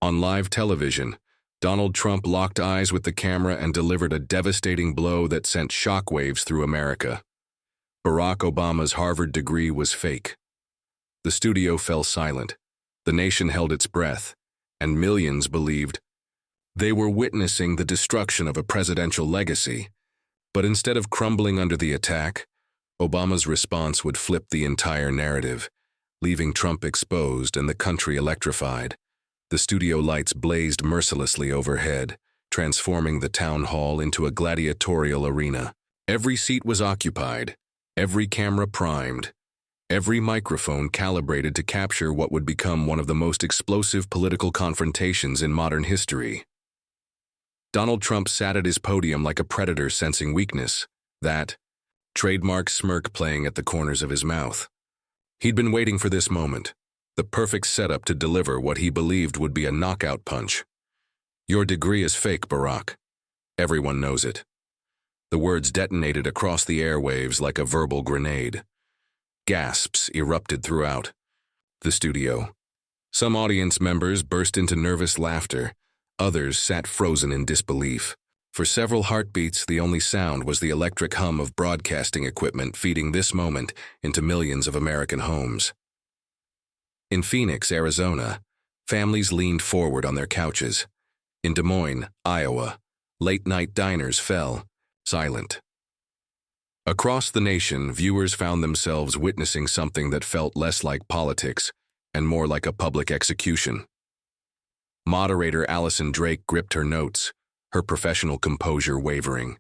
On live television, Donald Trump locked eyes with the camera and delivered a devastating blow that sent shockwaves through America. Barack Obama's Harvard degree was fake. The studio fell silent, the nation held its breath, and millions believed they were witnessing the destruction of a presidential legacy. But instead of crumbling under the attack, Obama's response would flip the entire narrative, leaving Trump exposed and the country electrified. The studio lights blazed mercilessly overhead, transforming the town hall into a gladiatorial arena. Every seat was occupied, every camera primed, every microphone calibrated to capture what would become one of the most explosive political confrontations in modern history. Donald Trump sat at his podium like a predator sensing weakness, that trademark smirk playing at the corners of his mouth. He'd been waiting for this moment, the perfect setup to deliver what he believed would be a knockout punch. "Your degree is fake, Barack. Everyone knows it." The words detonated across the airwaves like a verbal grenade. Gasps erupted throughout the studio. Some audience members burst into nervous laughter. Others sat frozen in disbelief. For several heartbeats, the only sound was the electric hum of broadcasting equipment feeding this moment into millions of American homes. In Phoenix, Arizona, families leaned forward on their couches. In Des Moines, Iowa, late-night diners fell silent. Across the nation, viewers found themselves witnessing something that felt less like politics and more like a public execution. Moderator Allison Drake gripped her notes, her professional composure wavering.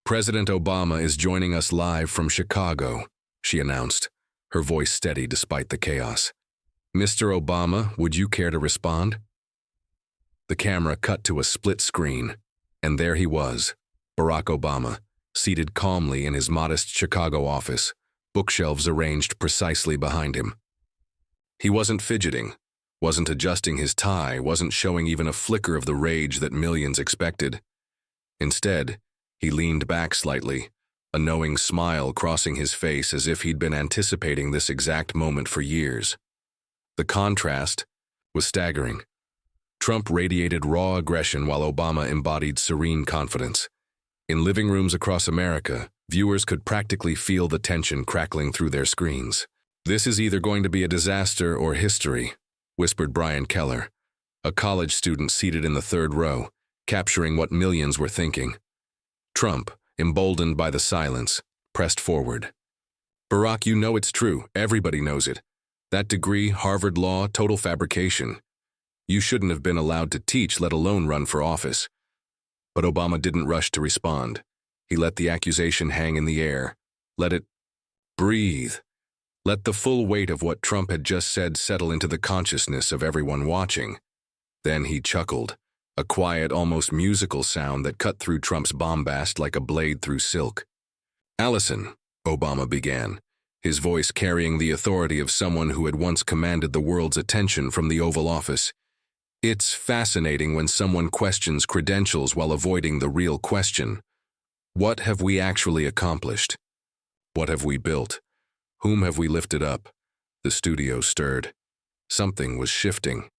"President Obama is joining us live from Chicago," she announced, her voice steady despite the chaos. "Mr. Obama, would you care to respond?" The camera cut to a split screen, and there he was, Barack Obama, seated calmly in his modest Chicago office, bookshelves arranged precisely behind him. He wasn't fidgeting, wasn't adjusting his tie, wasn't showing even a flicker of the rage that millions expected. Instead, he leaned back slightly, a knowing smile crossing his face as if he'd been anticipating this exact moment for years. The contrast was staggering. Trump radiated raw aggression while Obama embodied serene confidence. In living rooms across America, viewers could practically feel the tension crackling through their screens. "This is either going to be a disaster or history," whispered Brian Keller, a college student seated in the third row, capturing what millions were thinking. Trump, emboldened by the silence, pressed forward. "Barack, you know it's true. Everybody knows it. That degree, Harvard Law, total fabrication. You shouldn't have been allowed to teach, let alone run for office." But Obama didn't rush to respond. He let the accusation hang in the air. Let it breathe. Let the full weight of what Trump had just said settle into the consciousness of everyone watching. Then he chuckled, a quiet, almost musical sound that cut through Trump's bombast like a blade through silk. "Allison," Obama began, his voice carrying the authority of someone who had once commanded the world's attention from the Oval Office. "It's fascinating when someone questions credentials while avoiding the real question. What have we actually accomplished? What have we built? Whom have we lifted up?" The studio stirred. Something was shifting.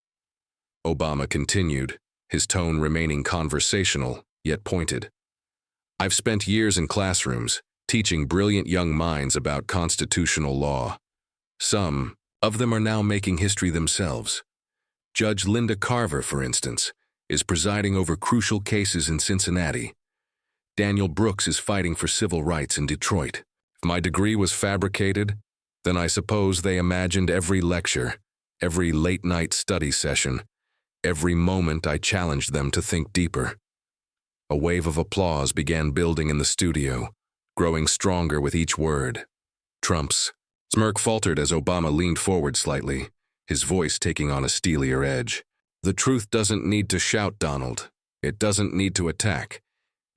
Obama continued, his tone remaining conversational, yet pointed. "I've spent years in classrooms, teaching brilliant young minds about constitutional law. Some of them are now making history themselves. Judge Linda Carver, for instance, is presiding over crucial cases in Cincinnati. Daniel Brooks is fighting for civil rights in Detroit. If my degree was fabricated, then I suppose they imagined every lecture, every late-night study session, every moment I challenged them to think deeper." A wave of applause began building in the studio, growing stronger with each word. Trump's smirk faltered as Obama leaned forward slightly, his voice taking on a steelier edge. "The truth doesn't need to shout, Donald. It doesn't need to attack.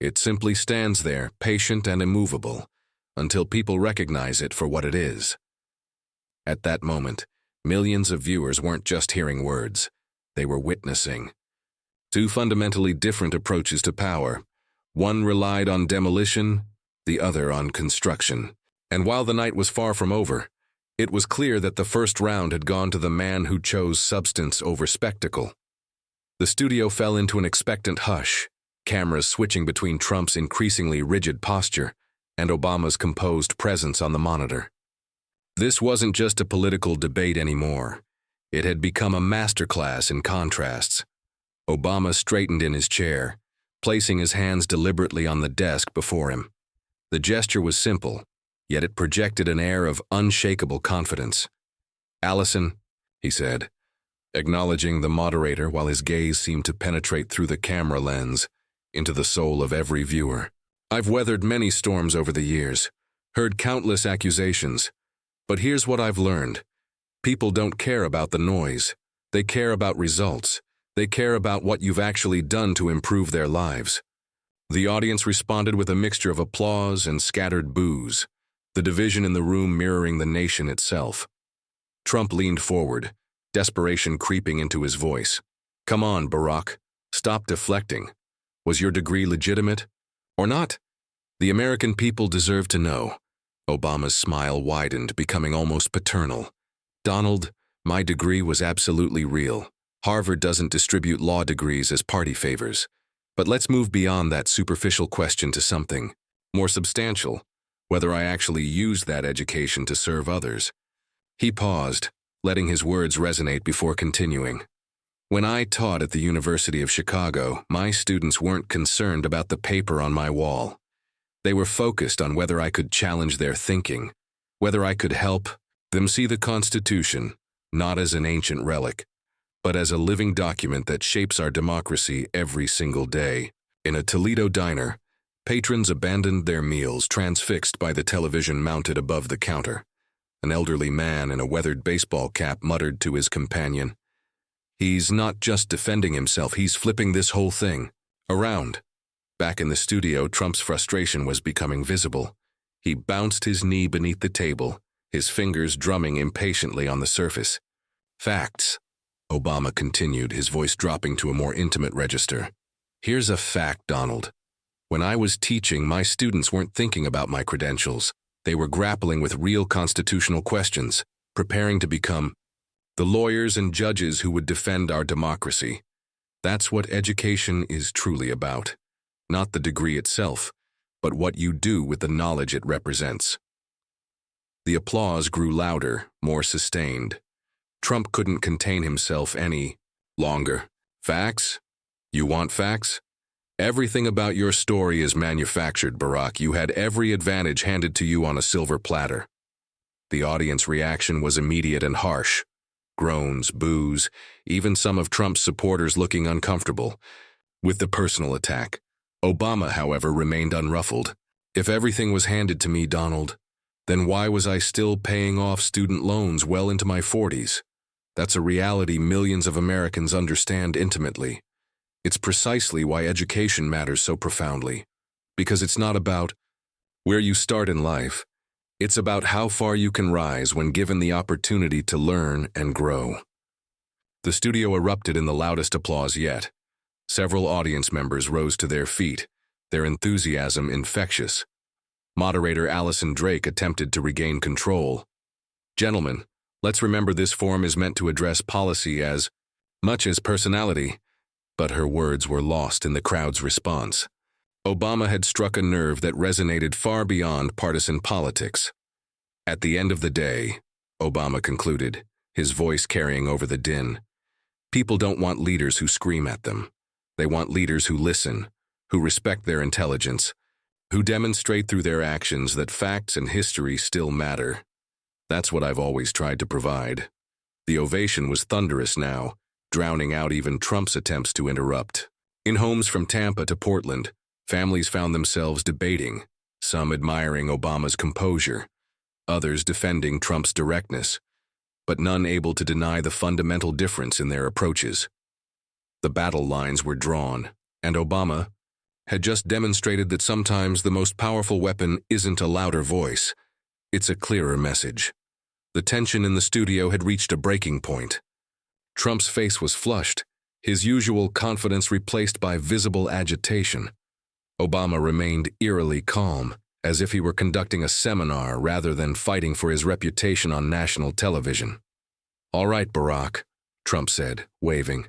It simply stands there, patient and immovable, until people recognize it for what it is." At that moment, millions of viewers weren't just hearing words. They were witnessing two fundamentally different approaches to power. One relied on demolition, the other on construction. And while the night was far from over, it was clear that the first round had gone to the man who chose substance over spectacle. The studio fell into an expectant hush, cameras switching between Trump's increasingly rigid posture and Obama's composed presence on the monitor. This wasn't just a political debate anymore. It had become a masterclass in contrasts. Obama straightened in his chair, placing his hands deliberately on the desk before him. The gesture was simple, yet it projected an air of unshakable confidence. "Allison," he said, acknowledging the moderator while his gaze seemed to penetrate through the camera lens into the soul of every viewer. "I've weathered many storms over the years, heard countless accusations, but here's what I've learned. People don't care about the noise. They care about results. They care about what you've actually done to improve their lives." The audience responded with a mixture of applause and scattered boos, the division in the room mirroring the nation itself. Trump leaned forward, desperation creeping into his voice. "Come on, Barack. Stop deflecting. Was your degree legitimate? Or not? The American people deserve to know." Obama's smile widened, becoming almost paternal. "Donald, my degree was absolutely real. Harvard doesn't distribute law degrees as party favors. But let's move beyond that superficial question to something more substantial, whether I actually used that education to serve others." He paused, letting his words resonate before continuing. "When I taught at the University of Chicago, my students weren't concerned about the paper on my wall. They were focused on whether I could challenge their thinking, whether I could help them see the Constitution, not as an ancient relic, but as a living document that shapes our democracy every single day." In a Toledo diner, patrons abandoned their meals, transfixed by the television mounted above the counter. An elderly man in a weathered baseball cap muttered to his companion, "He's not just defending himself, he's flipping this whole thing around." Back in the studio, Trump's frustration was becoming visible. He bounced his knee beneath the table, his fingers drumming impatiently on the surface. "Facts," Obama continued, his voice dropping to a more intimate register. "Here's a fact, Donald. When I was teaching, my students weren't thinking about my credentials. They were grappling with real constitutional questions, preparing to become the lawyers and judges who would defend our democracy. That's what education is truly about. Not the degree itself, but what you do with the knowledge it represents." The applause grew louder, more sustained. Trump couldn't contain himself any longer. "Facts? You want facts? Everything about your story is manufactured, Barack. You had every advantage handed to you on a silver platter." The audience reaction was immediate and harsh. Groans, boos, even some of Trump's supporters looking uncomfortable with the personal attack. Obama, however, remained unruffled. "If everything was handed to me, Donald, then why was I still paying off student loans well into my 40s? That's a reality millions of Americans understand intimately. It's precisely why education matters so profoundly. Because it's not about where you start in life. It's about how far you can rise when given the opportunity to learn and grow." The studio erupted in the loudest applause yet. Several audience members rose to their feet, their enthusiasm infectious. Moderator Allison Drake attempted to regain control. "Gentlemen, let's remember this forum is meant to address policy as much as personality." But her words were lost in the crowd's response. Obama had struck a nerve that resonated far beyond partisan politics. "At the end of the day," Obama concluded, his voice carrying over the din, "people don't want leaders who scream at them. They want leaders who listen, who respect their intelligence, who demonstrate through their actions that facts and history still matter. That's what I've always tried to provide." The ovation was thunderous now, drowning out even Trump's attempts to interrupt. In homes from Tampa to Portland, families found themselves debating, some admiring Obama's composure, others defending Trump's directness, but none able to deny the fundamental difference in their approaches. The battle lines were drawn, and Obama had just demonstrated that sometimes the most powerful weapon isn't a louder voice, it's a clearer message. The tension in the studio had reached a breaking point. Trump's face was flushed, his usual confidence replaced by visible agitation. Obama remained eerily calm, as if he were conducting a seminar rather than fighting for his reputation on national television. "All right, Barack," Trump said, waving.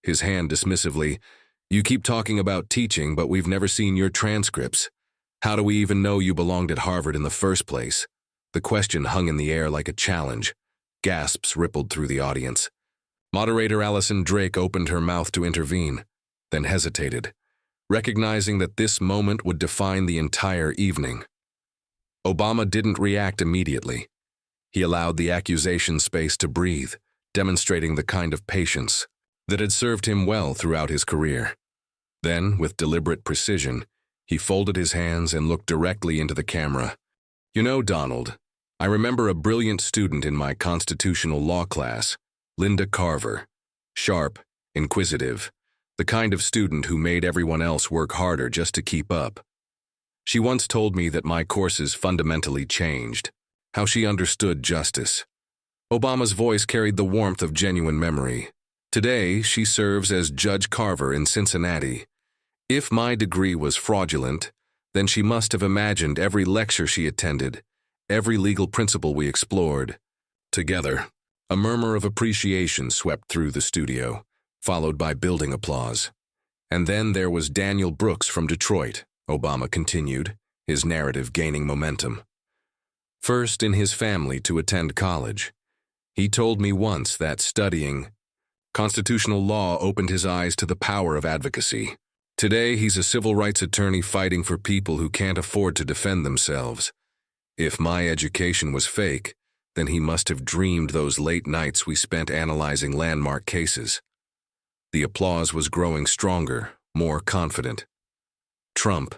his hand dismissively. "You keep talking about teaching, but we've never seen your transcripts. How do we even know you belonged at Harvard in the first place?" The question hung in the air like a challenge. Gasps rippled through the audience. Moderator Allison Drake opened her mouth to intervene, then hesitated, recognizing that this moment would define the entire evening. Obama didn't react immediately. He allowed the accusation space to breathe, demonstrating the kind of patience that had served him well throughout his career. Then, with deliberate precision, he folded his hands and looked directly into the camera. "You know, Donald, I remember a brilliant student in my constitutional law class, Linda Carver. Sharp, inquisitive, the kind of student who made everyone else work harder just to keep up. She once told me that my courses fundamentally changed, how she understood justice." Obama's voice carried the warmth of genuine memory. "Today, she serves as Judge Carver in Cincinnati. If my degree was fraudulent, then she must have imagined every lecture she attended, every legal principle we explored. Together." A murmur of appreciation swept through the studio, followed by building applause. "And then there was Daniel Brooks from Detroit," Obama continued, his narrative gaining momentum. "First in his family to attend college. He told me once that studying constitutional law opened his eyes to the power of advocacy. Today, he's a civil rights attorney fighting for people who can't afford to defend themselves. If my education was fake, then he must have dreamed those late nights we spent analyzing landmark cases." The applause was growing stronger, more confident. Trump,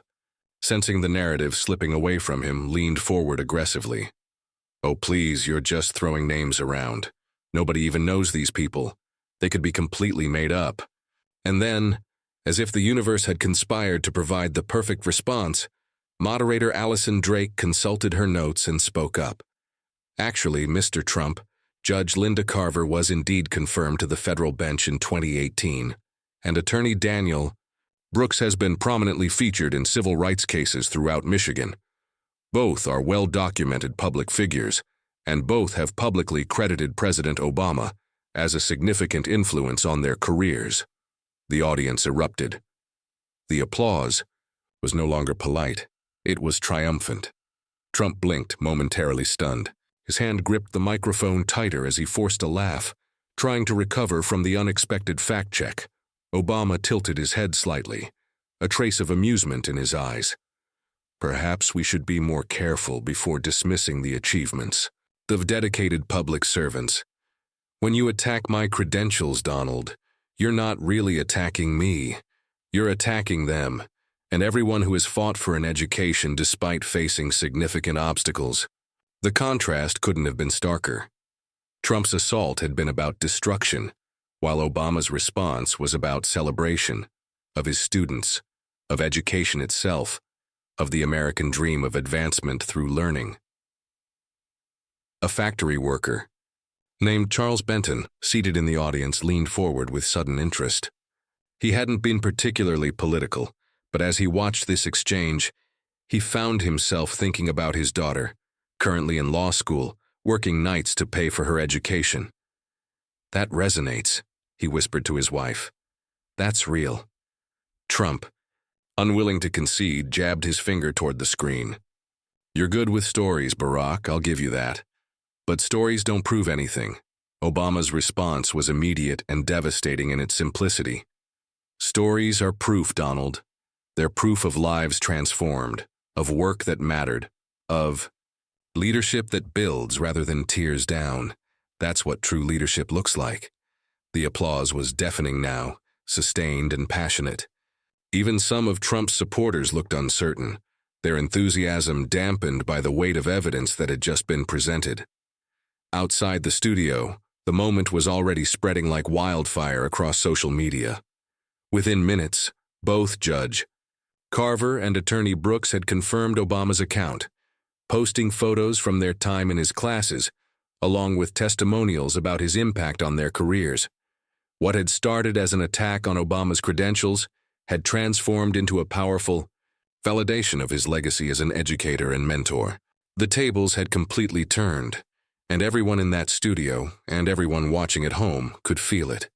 sensing the narrative slipping away from him, leaned forward aggressively. "Oh, please, you're just throwing names around. Nobody even knows these people. They could be completely made up." And then, as if the universe had conspired to provide the perfect response, moderator Allison Drake consulted her notes and spoke up. "Actually, Mr. Trump, Judge Linda Carver was indeed confirmed to the federal bench in 2018, and Attorney Daniel Brooks has been prominently featured in civil rights cases throughout Michigan. Both are well-documented public figures, and both have publicly credited President Obama as a significant influence on their careers." The audience erupted. The applause was no longer polite. It was triumphant. Trump blinked, momentarily stunned. His hand gripped the microphone tighter as he forced a laugh, trying to recover from the unexpected fact-check. Obama tilted his head slightly, a trace of amusement in his eyes. "Perhaps we should be more careful before dismissing the achievements of dedicated public servants. When you attack my credentials, Donald, you're not really attacking me. You're attacking them, and everyone who has fought for an education despite facing significant obstacles." The contrast couldn't have been starker. Trump's assault had been about destruction, while Obama's response was about celebration of his students, of education itself, of the American dream of advancement through learning. A factory worker, named Charles Benton, seated in the audience, leaned forward with sudden interest. He hadn't been particularly political, but as he watched this exchange, he found himself thinking about his daughter, currently in law school, working nights to pay for her education. "That resonates," he whispered to his wife. "That's real." Trump, unwilling to concede, jabbed his finger toward the screen. "You're good with stories, Barack, I'll give you that. But stories don't prove anything." Obama's response was immediate and devastating in its simplicity. "Stories are proof, Donald. They're proof of lives transformed, of work that mattered, of leadership that builds rather than tears down. That's what true leadership looks like." The applause was deafening now, sustained and passionate. Even some of Trump's supporters looked uncertain, their enthusiasm dampened by the weight of evidence that had just been presented. Outside the studio, the moment was already spreading like wildfire across social media. Within minutes, both Judge Carver and Attorney Brooks had confirmed Obama's account, posting photos from their time in his classes, along with testimonials about his impact on their careers. What had started as an attack on Obama's credentials had transformed into a powerful validation of his legacy as an educator and mentor. The tables had completely turned, and everyone in that studio and everyone watching at home could feel it.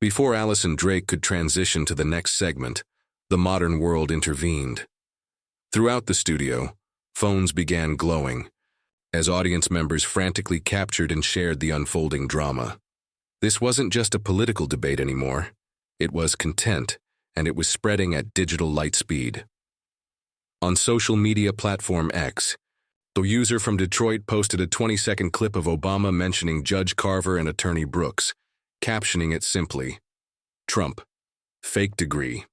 Before Allison Drake could transition to the next segment, the modern world intervened. Throughout the studio, phones began glowing, as audience members frantically captured and shared the unfolding drama. This wasn't just a political debate anymore. It was content, and it was spreading at digital light speed. On social media platform X, the user from Detroit posted a 20-second clip of Obama mentioning Judge Carver and Attorney Brooks, captioning it simply, "Trump, fake degree.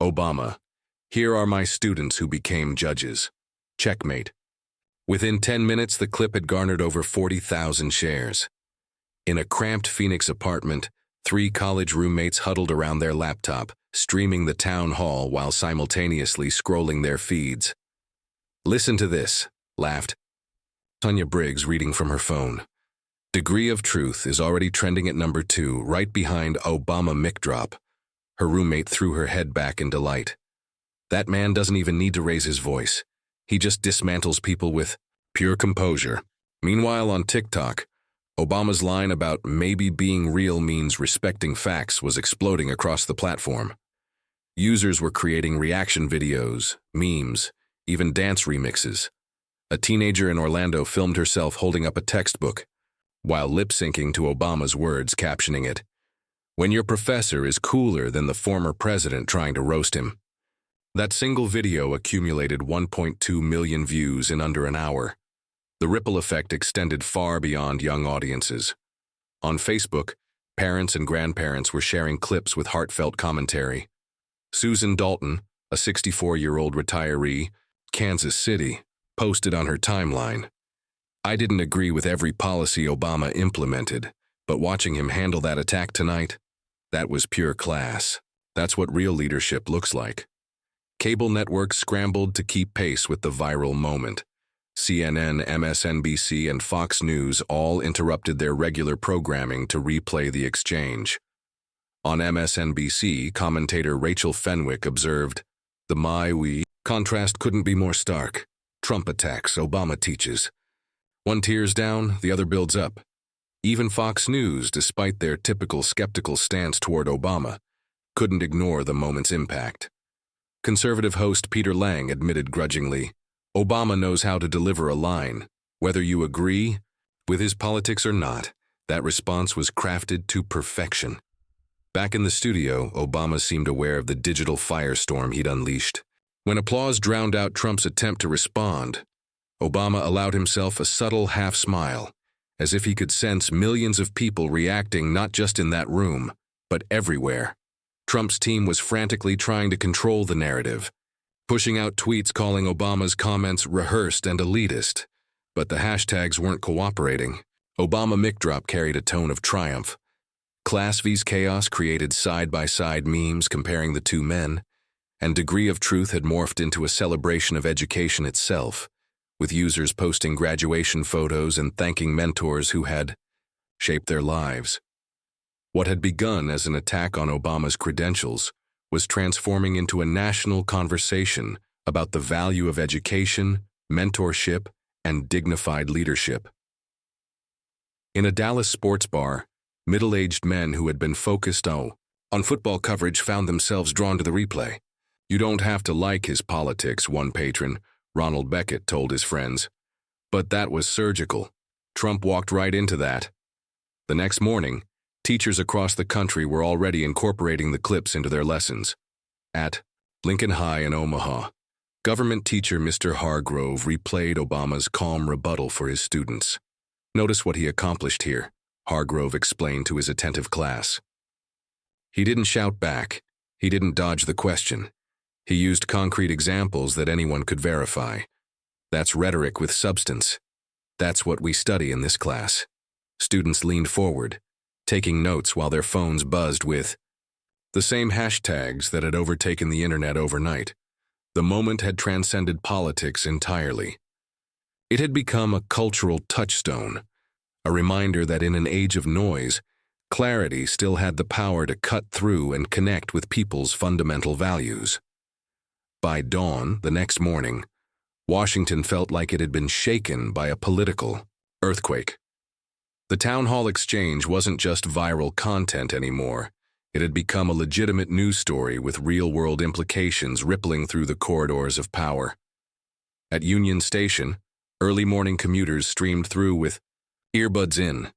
Obama, here are my students who became judges. Checkmate." Within 10 minutes, the clip had garnered over 40,000 shares. In a cramped Phoenix apartment, 3 college roommates huddled around their laptop, streaming the town hall while simultaneously scrolling their feeds. "Listen to this," laughed Tanya Briggs, reading from her phone. "Degree of Truth is already trending at number 2, right behind Obama mic drop." Her roommate threw her head back in delight. "That man doesn't even need to raise his voice. He just dismantles people with pure composure." Meanwhile, on TikTok, Obama's line about maybe being real means respecting facts was exploding across the platform. Users were creating reaction videos, memes, even dance remixes. A teenager in Orlando filmed herself holding up a textbook, while lip-syncing to Obama's words, captioning it, "When your professor is cooler than the former president trying to roast him." That single video accumulated 1.2 million views in under an hour. The ripple effect extended far beyond young audiences. On Facebook, parents and grandparents were sharing clips with heartfelt commentary. Susan Dalton, a 64-year-old retiree, Kansas City, posted on her timeline, "I didn't agree with every policy Obama implemented, but watching him handle that attack tonight, that was pure class. That's what real leadership looks like." Cable networks scrambled to keep pace with the viral moment. CNN, MSNBC, and Fox News all interrupted their regular programming to replay the exchange. On MSNBC, commentator Rachel Fenwick observed, "The my-we contrast couldn't be more stark. Trump attacks, Obama teaches. One tears down, the other builds up." Even Fox News, despite their typical skeptical stance toward Obama, couldn't ignore the moment's impact. Conservative host Peter Lang admitted grudgingly, "Obama knows how to deliver a line. Whether you agree with his politics or not, that response was crafted to perfection." Back in the studio, Obama seemed aware of the digital firestorm he'd unleashed. When applause drowned out Trump's attempt to respond, Obama allowed himself a subtle half-smile, as if he could sense millions of people reacting not just in that room, but everywhere. Trump's team was frantically trying to control the narrative, pushing out tweets calling Obama's comments rehearsed and elitist. But the hashtags weren't cooperating. Obama mic drop carried a tone of triumph. Class vs. Chaos created side-by-side memes comparing the two men, and Degree of Truth had morphed into a celebration of education itself, with users posting graduation photos and thanking mentors who had shaped their lives. What had begun as an attack on Obama's credentials was transforming into a national conversation about the value of education, mentorship, and dignified leadership. In a Dallas sports bar, middle-aged men who had been focused on football coverage found themselves drawn to the replay. "You don't have to like his politics," one patron, Ronald Beckett, told his friends. But that was surgical. Trump walked right into that. The next morning, teachers across the country were already incorporating the clips into their lessons. At Lincoln High in Omaha, government teacher Mr. Hargrove replayed Obama's calm rebuttal for his students. "Notice what he accomplished here," Hargrove explained to his attentive class. "He didn't shout back. He didn't dodge the question. He used concrete examples that anyone could verify. That's rhetoric with substance. That's what we study in this class." Students leaned forward, taking notes while their phones buzzed with the same hashtags that had overtaken the internet overnight. The moment had transcended politics entirely. It had become a cultural touchstone, a reminder that in an age of noise, clarity still had the power to cut through and connect with people's fundamental values. By dawn, the next morning, Washington felt like it had been shaken by a political earthquake. The town hall exchange wasn't just viral content anymore. It had become a legitimate news story with real-world implications rippling through the corridors of power. At Union Station, early morning commuters streamed through with earbuds in,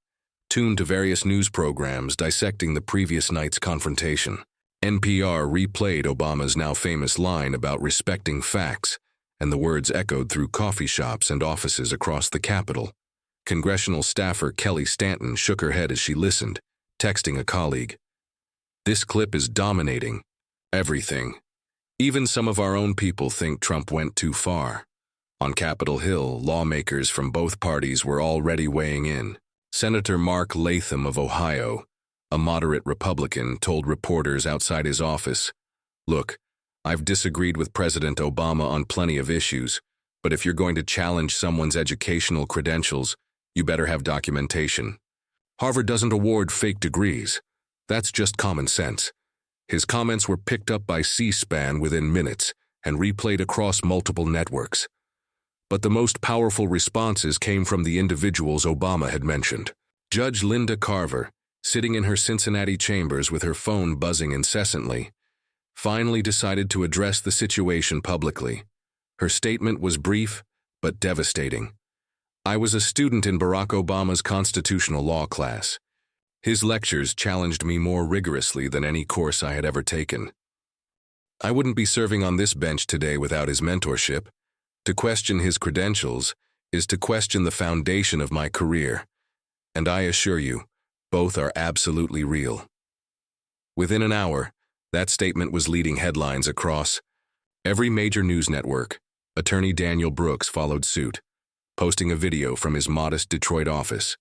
tuned to various news programs dissecting the previous night's confrontation. NPR replayed Obama's now famous line about respecting facts, and the words echoed through coffee shops and offices across the Capitol. Congressional staffer Kelly Stanton shook her head as she listened, texting a colleague. "This clip is dominating everything. Even some of our own people think Trump went too far." On Capitol Hill, lawmakers from both parties were already weighing in. Senator Mark Latham of Ohio, a moderate Republican, told reporters outside his office, "Look, I've disagreed with President Obama on plenty of issues, but if you're going to challenge someone's educational credentials, you better have documentation. Harvard doesn't award fake degrees. That's just common sense." His comments were picked up by C-SPAN within minutes and replayed across multiple networks. But the most powerful responses came from the individuals Obama had mentioned. Judge Linda Carver, sitting in her Cincinnati chambers with her phone buzzing incessantly, finally decided to address the situation publicly. Her statement was brief but devastating. "I was a student in Barack Obama's constitutional law class. His lectures challenged me more rigorously than any course I had ever taken. I wouldn't be serving on this bench today without his mentorship. To question his credentials is to question the foundation of my career, and I assure you, both are absolutely real." Within an hour, that statement was leading headlines across every major news network. Attorney Daniel Brooks followed suit, posting a video from his modest Detroit office.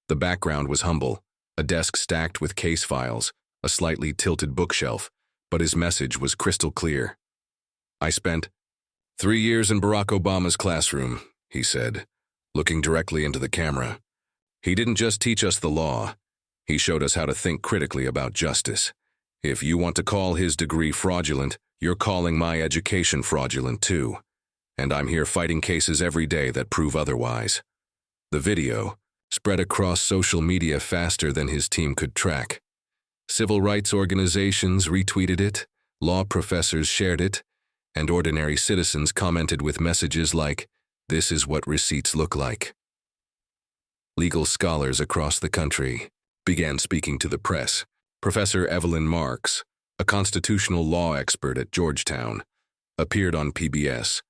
The background was humble, a desk stacked with case files, a slightly tilted bookshelf, but his message was crystal clear. "I spent 3 years in Barack Obama's classroom," he said, looking directly into the camera. "He didn't just teach us the law. He showed us how to think critically about justice. If you want to call his degree fraudulent, you're calling my education fraudulent too. And I'm here fighting cases every day that prove otherwise." The video spread across social media faster than his team could track. Civil rights organizations retweeted it, law professors shared it, and ordinary citizens commented with messages like, "This is what receipts look like." Legal scholars across the country began speaking to the press. Professor Evelyn Marks, a constitutional law expert at Georgetown, appeared on PBS.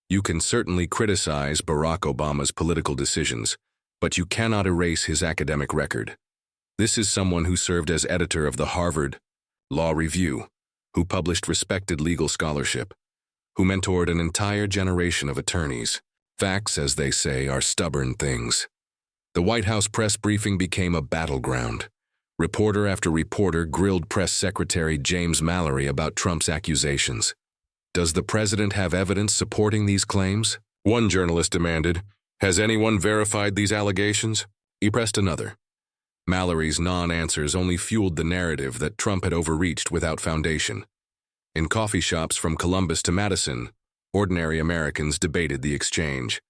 "You can certainly criticize Barack Obama's political decisions, but you cannot erase his academic record. This is someone who served as editor of the Harvard Law Review, who published respected legal scholarship, who mentored an entire generation of attorneys. Facts, as they say, are stubborn things." The White House press briefing became a battleground. Reporter after reporter grilled Press Secretary James Mallory about Trump's accusations. "Does the president have evidence supporting these claims?" one journalist demanded. "Has anyone verified these allegations?" He pressed another. Mallory's non-answers only fueled the narrative that Trump had overreached without foundation. In coffee shops from Columbus to Madison, ordinary Americans debated the exchange.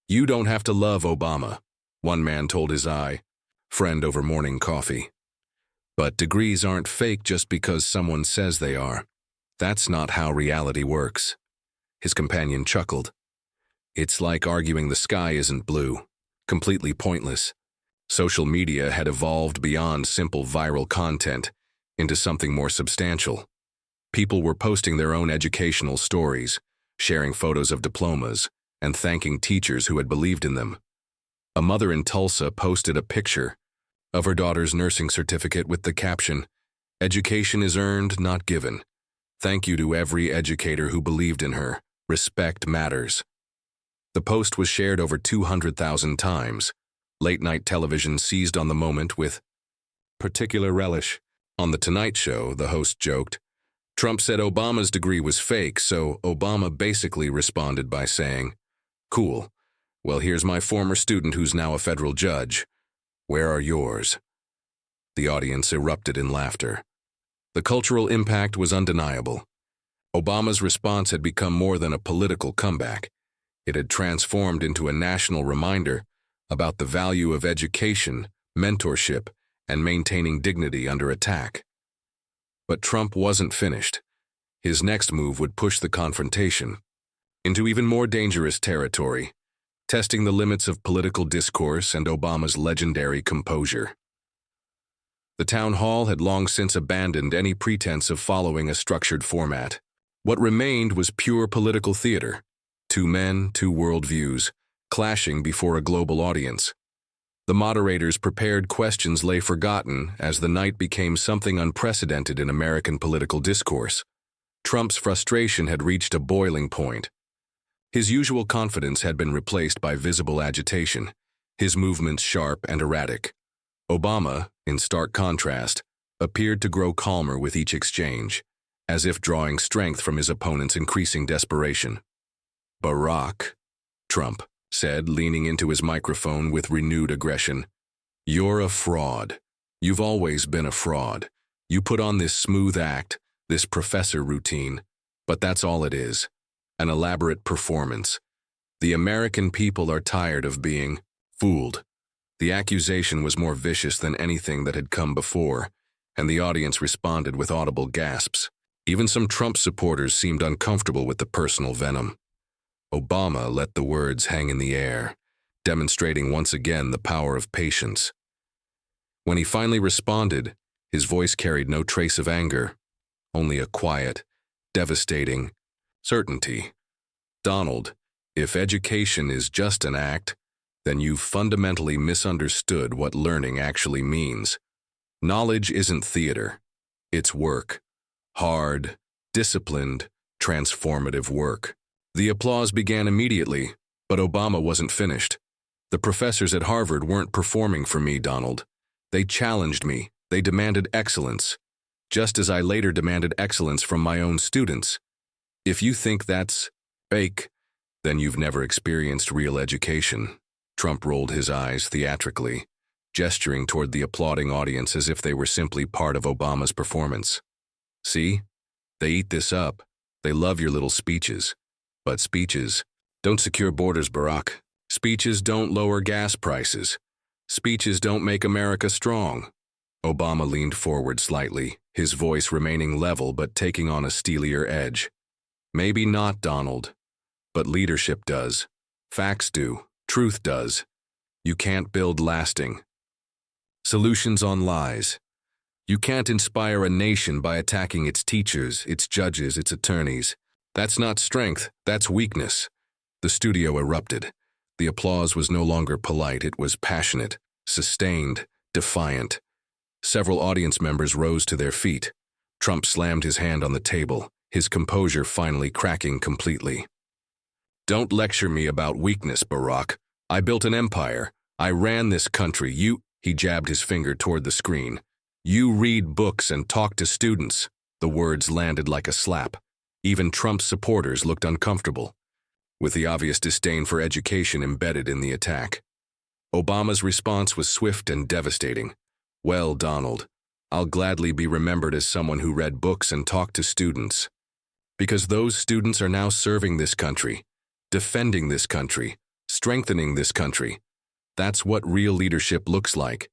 "You don't have to love Obama," one man told his friend over morning coffee. "But degrees aren't fake just because someone says they are. That's not how reality works." His companion chuckled. "It's like arguing the sky isn't blue. Completely pointless." Social media had evolved beyond simple viral content into something more substantial. People were posting their own educational stories, sharing photos of diplomas, and thanking teachers who had believed in them. A mother in Tulsa posted a picture of her daughter's nursing certificate with the caption, "Education is earned, not given. Thank you to every educator who believed in her. Respect matters." The post was shared over 200,000 times. Late-night television seized on the moment with particular relish. On The Tonight Show, the host joked, "Trump said Obama's degree was fake, so Obama basically responded by saying, 'Cool. Well, here's my former student who's now a federal judge. Where are yours?'" The audience erupted in laughter. The cultural impact was undeniable. Obama's response had become more than a political comeback. It had transformed into a national reminder about the value of education, mentorship, and maintaining dignity under attack. But Trump wasn't finished. His next move would push the confrontation into even more dangerous territory, testing the limits of political discourse and Obama's legendary composure. The town hall had long since abandoned any pretense of following a structured format. What remained was pure political theater, two men, two worldviews, clashing before a global audience. The moderator's prepared questions lay forgotten as the night became something unprecedented in American political discourse. Trump's frustration had reached a boiling point. His usual confidence had been replaced by visible agitation, his movements sharp and erratic. Obama, in stark contrast, appeared to grow calmer with each exchange, as if drawing strength from his opponent's increasing desperation. "Barack," Trump said, leaning into his microphone with renewed aggression, "you're a fraud. You've always been a fraud. You put on this smooth act, this professor routine, but that's all it is, an elaborate performance. The American people are tired of being fooled." The accusation was more vicious than anything that had come before, and the audience responded with audible gasps. Even some Trump supporters seemed uncomfortable with the personal venom. Obama let the words hang in the air, demonstrating once again the power of patience. When he finally responded, his voice carried no trace of anger, only a quiet, devastating certainty. "Donald, if education is just an act, then you've fundamentally misunderstood what learning actually means. Knowledge isn't theater. It's work. Hard, disciplined, transformative work." The applause began immediately, but Obama wasn't finished. "The professors at Harvard weren't performing for me, Donald. They challenged me. They demanded excellence, just as I later demanded excellence from my own students. If you think that's fake, then you've never experienced real education." Trump rolled his eyes theatrically, gesturing toward the applauding audience as if they were simply part of Obama's performance. "See? They eat this up. They love your little speeches. But speeches don't secure borders, Barack. Speeches don't lower gas prices. Speeches don't make America strong." Obama leaned forward slightly, his voice remaining level but taking on a steelier edge. "Maybe not, Donald. But leadership does. Facts do. Truth does. You can't build lasting solutions on lies. You can't inspire a nation by attacking its teachers, its judges, its attorneys. That's not strength, that's weakness." The studio erupted. The applause was no longer polite, it was passionate, sustained, defiant. Several audience members rose to their feet. Trump slammed his hand on the table, his composure finally cracking completely. "Don't lecture me about weakness, Barack. I built an empire. I ran this country. He jabbed his finger toward the screen. "You read books and talk to students." The words landed like a slap. Even Trump's supporters looked uncomfortable, with the obvious disdain for education embedded in the attack. Obama's response was swift and devastating. "Well, Donald, I'll gladly be remembered as someone who read books and talked to students. Because those students are now serving this country, defending this country, strengthening this country. That's what real leadership looks like,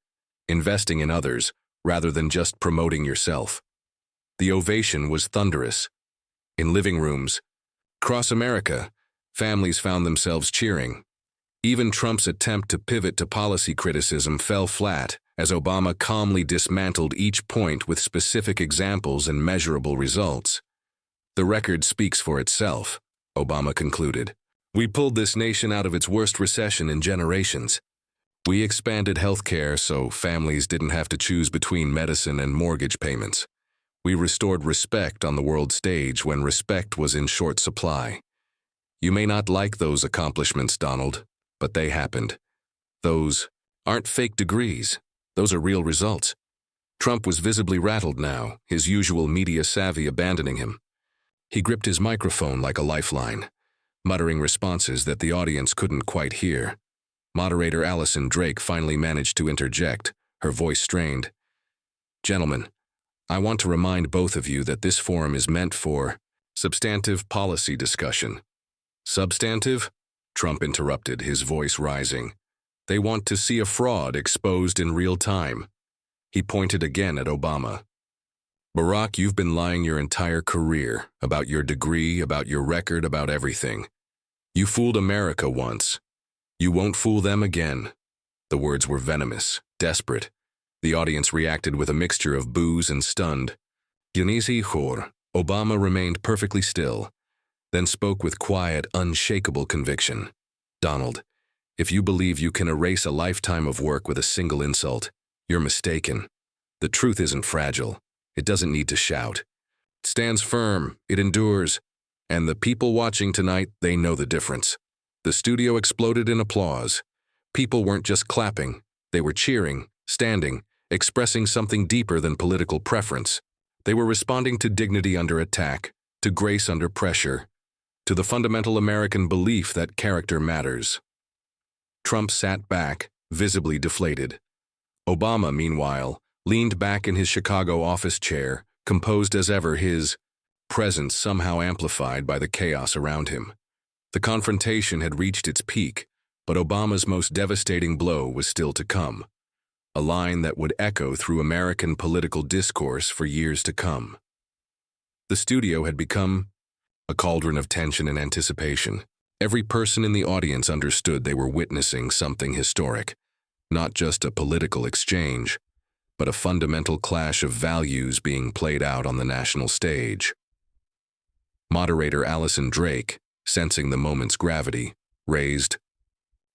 investing in others rather than just promoting yourself." The ovation was thunderous. In living rooms, across America, families found themselves cheering. Even Trump's attempt to pivot to policy criticism fell flat as Obama calmly dismantled each point with specific examples and measurable results. "The record speaks for itself," Obama concluded. "We pulled this nation out of its worst recession in generations. We expanded health care so families didn't have to choose between medicine and mortgage payments. We restored respect on the world stage when respect was in short supply. You may not like those accomplishments, Donald, but they happened. Those aren't fake degrees. Those are real results." Trump was visibly rattled now, his usual media savvy abandoning him. He gripped his microphone like a lifeline, muttering responses that the audience couldn't quite hear. Moderator Allison Drake finally managed to interject, her voice strained. "Gentlemen, I want to remind both of you that this forum is meant for substantive policy discussion." "Substantive?" Trump interrupted, his voice rising. "They want to see a fraud exposed in real time. He pointed again at Obama. Barack, you've been lying your entire career about your degree, about your record, about everything. You fooled America once. You won't fool them again. The words were venomous, desperate. The audience reacted with a mixture of boos and stunned. Giannis Hor, Obama remained perfectly still, then spoke with quiet, unshakable conviction. Donald, if you believe you can erase a lifetime of work with a single insult, you're mistaken. The truth isn't fragile. It doesn't need to shout. It stands firm, it endures, and the people watching tonight, they know the difference. The studio exploded in applause. People weren't just clapping, they were cheering, standing, expressing something deeper than political preference. They were responding to dignity under attack, to grace under pressure, to the fundamental American belief that character matters. Trump sat back, visibly deflated. Obama, meanwhile, leaned back in his Chicago office chair, composed as ever, his presence somehow amplified by the chaos around him. The confrontation had reached its peak, but Obama's most devastating blow was still to come, a line that would echo through American political discourse for years to come. The studio had become a cauldron of tension and anticipation. Every person in the audience understood they were witnessing something historic, not just a political exchange, but a fundamental clash of values being played out on the national stage. Moderator Allison Drake, sensing the moment's gravity, raised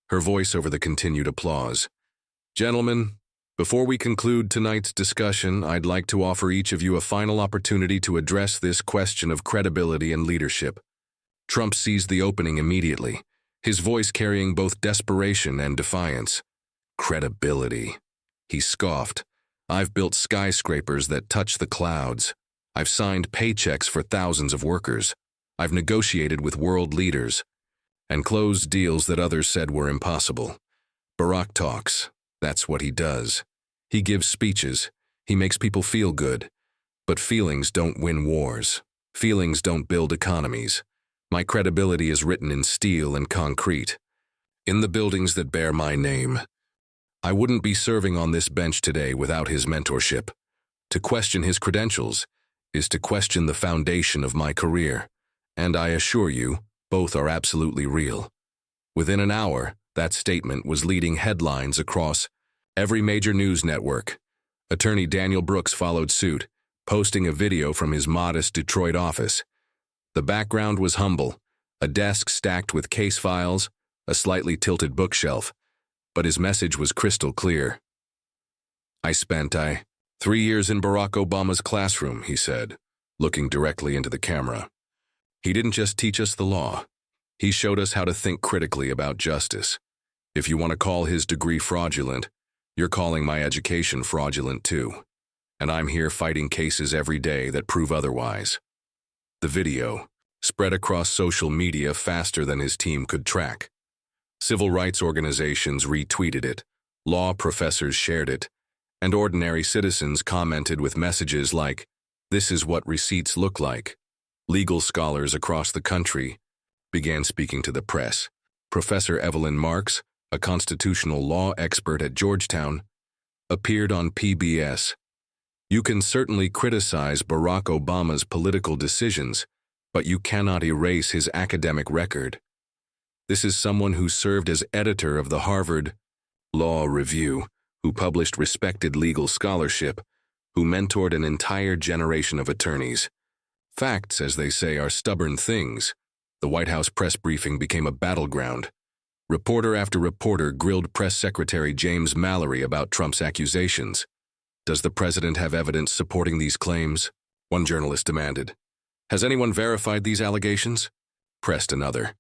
her voice over the continued applause. Gentlemen, before we conclude tonight's discussion, I'd like to offer each of you a final opportunity to address this question of credibility and leadership. Trump seized the opening immediately, his voice carrying both desperation and defiance. Credibility, he scoffed. I've built skyscrapers that touch the clouds. I've signed paychecks for thousands of workers. I've negotiated with world leaders and closed deals that others said were impossible. Barack talks. That's what he does. He gives speeches. He makes people feel good. But feelings don't win wars. Feelings don't build economies. My credibility is written in steel and concrete, in the buildings that bear my name. I wouldn't be serving on this bench today without his mentorship. To question his credentials is to question the foundation of my career, and I assure you, both are absolutely real. Within an hour, that statement was leading headlines across every major news network. Attorney Daniel Brooks followed suit, posting a video from his modest Detroit office. The background was humble, a desk stacked with case files, a slightly tilted bookshelf, but his message was crystal clear. I spent 3 years in Barack Obama's classroom, he said, looking directly into the camera. He didn't just teach us the law. He showed us how to think critically about justice. If you want to call his degree fraudulent, you're calling my education fraudulent too. And I'm here fighting cases every day that prove otherwise. The video spread across social media faster than his team could track. Civil rights organizations retweeted it, law professors shared it, and ordinary citizens commented with messages like, "This is what receipts look like." Legal scholars across the country began speaking to the press. Professor Evelyn Marks, a constitutional law expert at Georgetown, appeared on PBS. You can certainly criticize Barack Obama's political decisions, but you cannot erase his academic record. This is someone who served as editor of the Harvard Law Review, who published respected legal scholarship, who mentored an entire generation of attorneys. Facts, as they say, are stubborn things. The White House press briefing became a battleground. Reporter after reporter grilled Press Secretary James Mallory about Trump's accusations. Does the president have evidence supporting these claims? One journalist demanded. Has anyone verified these allegations? Pressed another.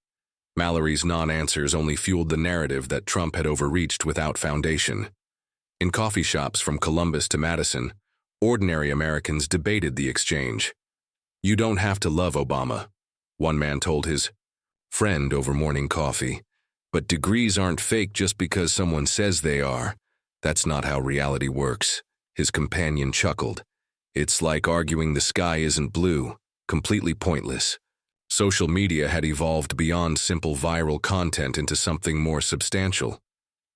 Mallory's non-answers only fueled the narrative that Trump had overreached without foundation. In coffee shops from Columbus to Madison, ordinary Americans debated the exchange. You don't have to love Obama, one man told his friend over morning coffee. But degrees aren't fake just because someone says they are. That's not how reality works. His companion chuckled. It's like arguing the sky isn't blue, completely pointless. Social media had evolved beyond simple viral content into something more substantial.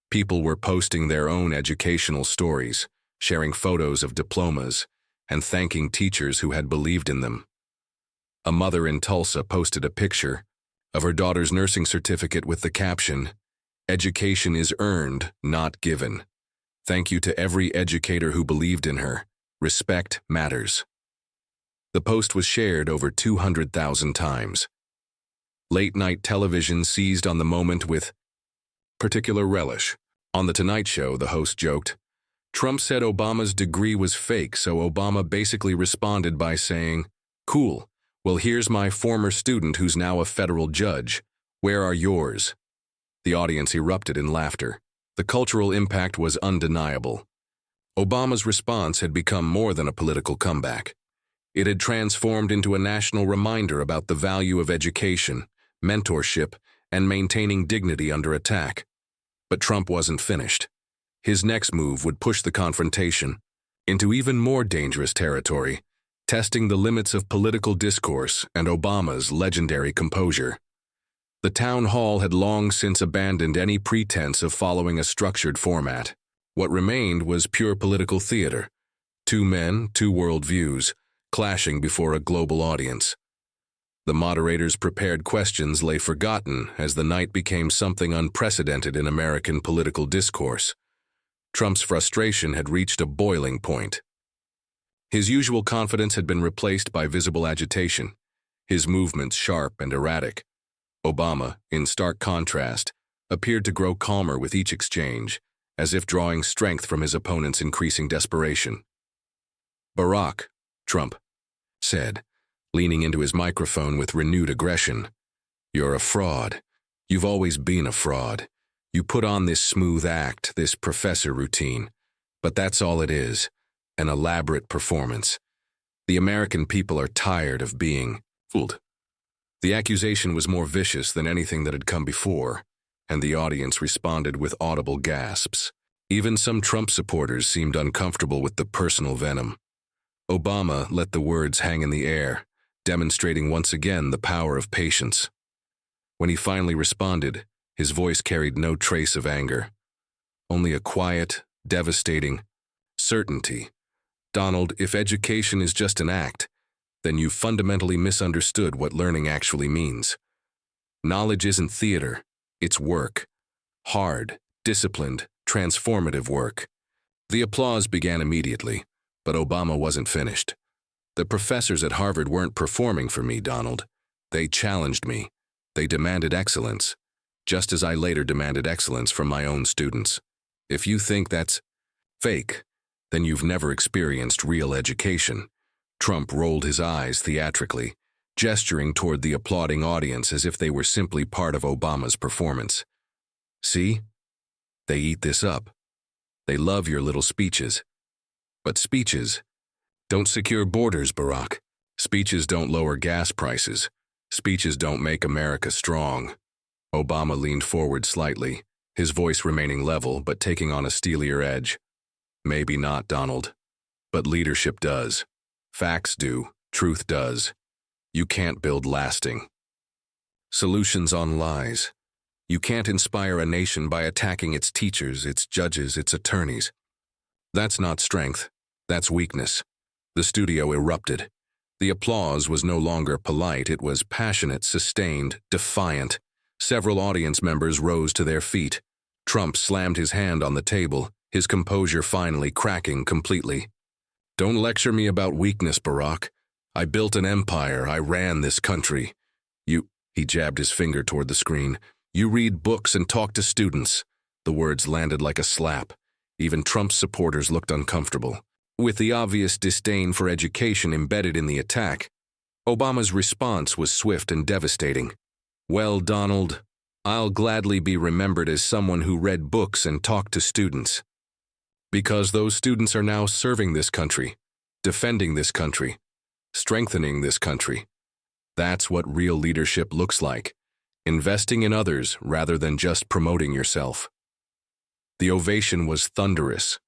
People were posting their own educational stories, sharing photos of diplomas, and thanking teachers who had believed in them. A mother in Tulsa posted a picture of her daughter's nursing certificate with the caption, "Education is earned, not given. Thank you to every educator who believed in her. Respect matters." The post was shared over 200,000 times. Late-night television seized on the moment with particular relish. On The Tonight Show, the host joked, "Trump said Obama's degree was fake, so Obama basically responded by saying, 'Cool, well here's my former student who's now a federal judge. Where are yours?'" The audience erupted in laughter. The cultural impact was undeniable. Obama's response had become more than a political comeback. It had transformed into a national reminder about the value of education, mentorship, and maintaining dignity under attack. But Trump wasn't finished. His next move would push the confrontation into even more dangerous territory, testing the limits of political discourse and Obama's legendary composure. The town hall had long since abandoned any pretense of following a structured format. What remained was pure political theater. Two men, two worldviews, clashing before a global audience. The moderator's prepared questions lay forgotten as the night became something unprecedented in American political discourse. Trump's frustration had reached a boiling point. His usual confidence had been replaced by visible agitation, his movements sharp and erratic. Obama, in stark contrast, appeared to grow calmer with each exchange, as if drawing strength from his opponent's increasing desperation. "Barack," Trump said, leaning into his microphone with renewed aggression, "you're a fraud. You've always been a fraud. You put on this smooth act, this professor routine, but that's all it is, an elaborate performance. The American people are tired of being fooled." The accusation was more vicious than anything that had come before, and the audience responded with audible gasps. Even some Trump supporters seemed uncomfortable with the personal venom. Obama let the words hang in the air, demonstrating once again the power of patience. When he finally responded, his voice carried no trace of anger, only a quiet, devastating certainty. "Donald, if education is just an act, then you fundamentally misunderstood what learning actually means. Knowledge isn't theater, it's work. Hard, disciplined, transformative work." The applause began immediately, but Obama wasn't finished. "The professors at Harvard weren't performing for me, Donald. They challenged me. They demanded excellence, just as I later demanded excellence from my own students. If you think that's fake, then you've never experienced real education." Trump rolled his eyes theatrically, gesturing toward the applauding audience as if they were simply part of Obama's performance. "See? They eat this up. They love your little speeches. But speeches don't secure borders, Barack. Speeches don't lower gas prices. Speeches don't make America strong." Obama leaned forward slightly, his voice remaining level but taking on a steelier edge. "Maybe not, Donald. But leadership does. Facts do. Truth does. You can't build lasting solutions on lies. You can't inspire a nation by attacking its teachers, its judges, its attorneys. That's not strength. That's weakness." The studio erupted. The applause was no longer polite, it was passionate, sustained, defiant. Several audience members rose to their feet. Trump slammed his hand on the table, his composure finally cracking completely. "Don't lecture me about weakness, Barack. I built an empire, I ran this country. He jabbed his finger toward the screen. "You read books and talk to students." The words landed like a slap. Even Trump's supporters looked uncomfortable. With the obvious disdain for education embedded in the attack, Obama's response was swift and devastating. "Well, Donald, I'll gladly be remembered as someone who read books and talked to students. Because those students are now serving this country, defending this country, strengthening this country. That's what real leadership looks like, investing in others rather than just promoting yourself." The ovation was thunderous.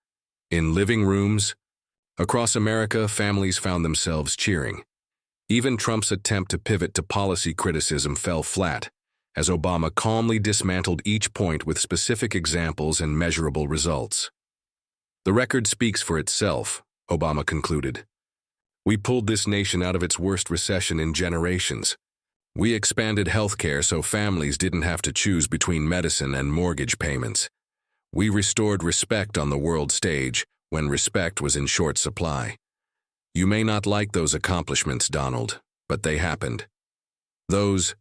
In living rooms, across America, families found themselves cheering. Even Trump's attempt to pivot to policy criticism fell flat, as Obama calmly dismantled each point with specific examples and measurable results. The record speaks for itself, Obama concluded. We pulled this nation out of its worst recession in generations. We expanded healthcare so families didn't have to choose between medicine and mortgage payments. We restored respect on the world stage when respect was in short supply. You may not like those accomplishments, Donald, but they happened. Those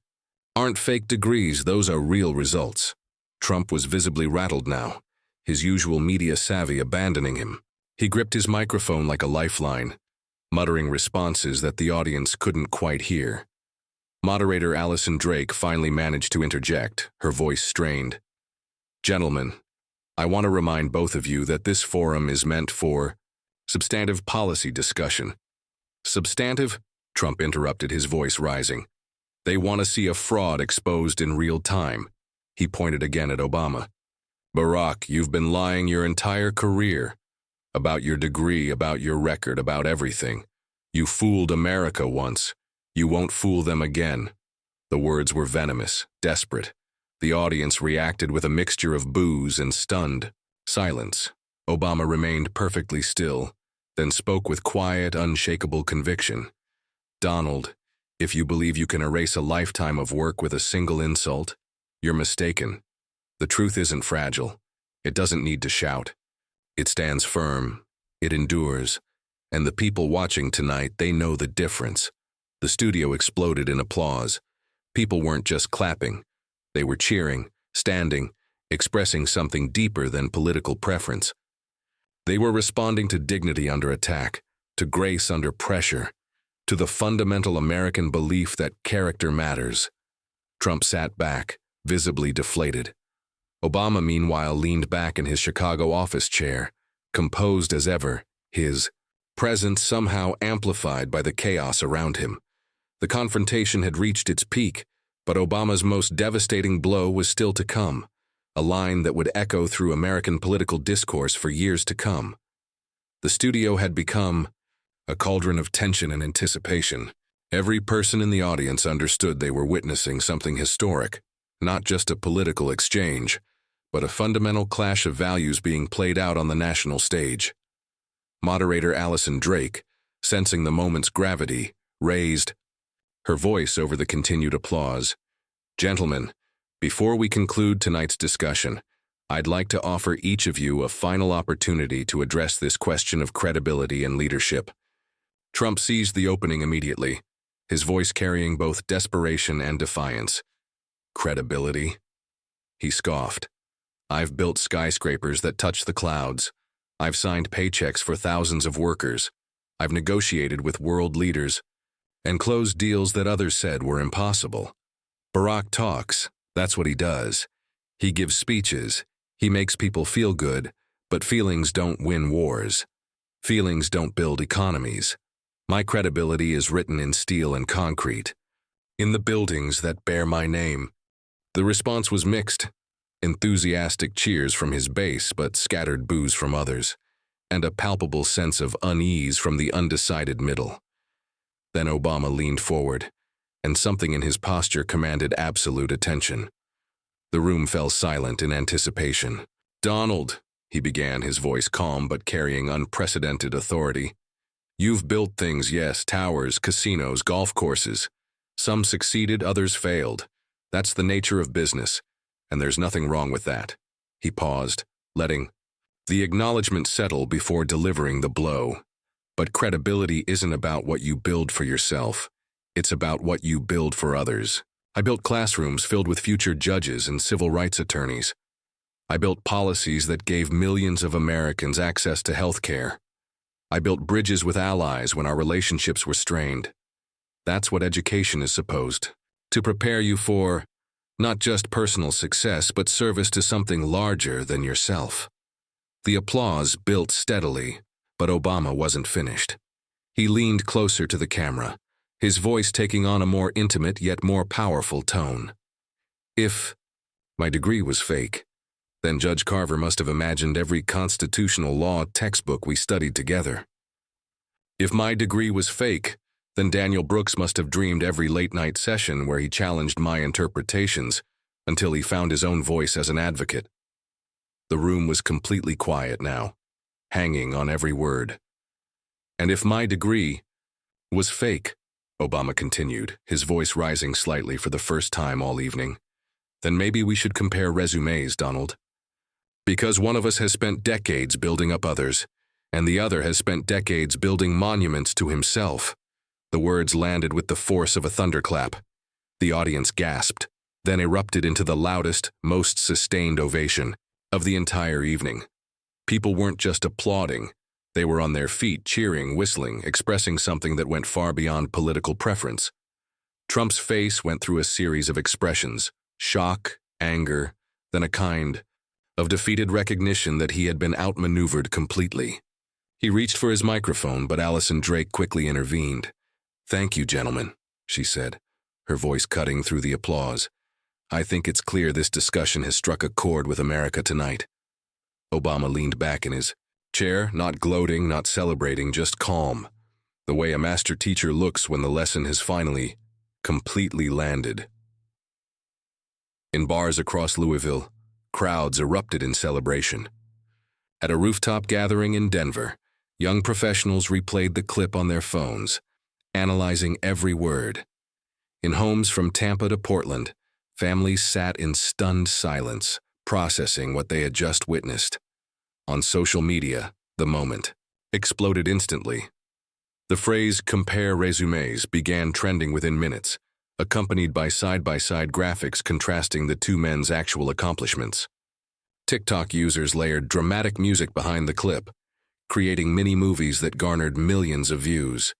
aren't fake degrees, those are real results. Trump was visibly rattled now, his usual media savvy abandoning him. He gripped his microphone like a lifeline, muttering responses that the audience couldn't quite hear. Moderator Allison Drake finally managed to interject, her voice strained. Gentlemen, I want to remind both of you that this forum is meant for substantive policy discussion. Substantive? Trump interrupted, his voice rising. They want to see a fraud exposed in real time. He pointed again at Obama. Barack, you've been lying your entire career. About your degree, about your record, about everything. You fooled America once. You won't fool them again. The words were venomous, desperate. The audience reacted with a mixture of boos and stunned silence. Obama remained perfectly still, then spoke with quiet, unshakable conviction. Donald, if you believe you can erase a lifetime of work with a single insult, you're mistaken. The truth isn't fragile. It doesn't need to shout. It stands firm. It endures. And the people watching tonight, they know the difference. The studio exploded in applause. People weren't just clapping. They were cheering, standing, expressing something deeper than political preference. They were responding to dignity under attack, to grace under pressure, to the fundamental American belief that character matters. Trump sat back, visibly deflated. Obama, meanwhile, leaned back in his Chicago office chair, composed as ever, his presence somehow amplified by the chaos around him. The confrontation had reached its peak, but Obama's most devastating blow was still to come, a line that would echo through American political discourse for years to come. The studio had become a cauldron of tension and anticipation. Every person in the audience understood they were witnessing something historic, not just a political exchange, but a fundamental clash of values being played out on the national stage. Moderator Allison Drake, sensing the moment's gravity, raised her voice over the continued applause. Gentlemen, before we conclude tonight's discussion, I'd like to offer each of you a final opportunity to address this question of credibility and leadership. Trump seized the opening immediately, his voice carrying both desperation and defiance. Credibility? He scoffed. I've built skyscrapers that touch the clouds. I've signed paychecks for thousands of workers. I've negotiated with world leaders and closed deals that others said were impossible. Barack talks. That's what he does. He gives speeches. He makes people feel good, but feelings don't win wars. Feelings don't build economies. My credibility is written in steel and concrete, in the buildings that bear my name. The response was mixed. Enthusiastic cheers from his base, but scattered boos from others, and a palpable sense of unease from the undecided middle. Then Obama leaned forward, and something in his posture commanded absolute attention. The room fell silent in anticipation. Donald, he began, his voice calm but carrying unprecedented authority. You've built things, yes, towers, casinos, golf courses. Some succeeded, others failed. That's the nature of business, and there's nothing wrong with that. He paused, letting the acknowledgement settle before delivering the blow. But credibility isn't about what you build for yourself. It's about what you build for others. I built classrooms filled with future judges and civil rights attorneys. I built policies that gave millions of Americans access to health care. I built bridges with allies when our relationships were strained. That's what education is supposed to prepare you for, not just personal success, but service to something larger than yourself. The applause built steadily, but Obama wasn't finished. He leaned closer to the camera, his voice taking on a more intimate yet more powerful tone. If my degree was fake, then Judge Carver must have imagined every constitutional law textbook we studied together. If my degree was fake, then Daniel Brooks must have dreamed every late-night session where he challenged my interpretations until he found his own voice as an advocate. The room was completely quiet now. hanging on every word. And if my degree was fake, Obama continued, his voice rising slightly for the first time all evening, then maybe we should compare resumes, Donald. Because one of us has spent decades building up others, and the other has spent decades building monuments to himself. The words landed with the force of a thunderclap. The audience gasped, then erupted into the loudest, most sustained ovation of the entire evening. People weren't just applauding. They were on their feet, cheering, whistling, expressing something that went far beyond political preference. Trump's face went through a series of expressions: shock, anger, then a kind of defeated recognition that he had been outmaneuvered completely. He reached for his microphone, but Allison Drake quickly intervened. "Thank you, gentlemen," she said, her voice cutting through the applause. "I think it's clear this discussion has struck a chord with America tonight." Obama leaned back in his chair, not gloating, not celebrating, just calm, the way a master teacher looks when the lesson has finally, completely landed. In bars across Louisville, crowds erupted in celebration. At a rooftop gathering in Denver, young professionals replayed the clip on their phones, analyzing every word. In homes from Tampa to Portland, families sat in stunned silence, processing what they had just witnessed. On social media, the moment exploded instantly. The phrase "compare resumes" began trending within minutes, accompanied by side-by-side graphics contrasting the two men's actual accomplishments. TikTok users layered dramatic music behind the clip, creating mini-movies that garnered millions of views.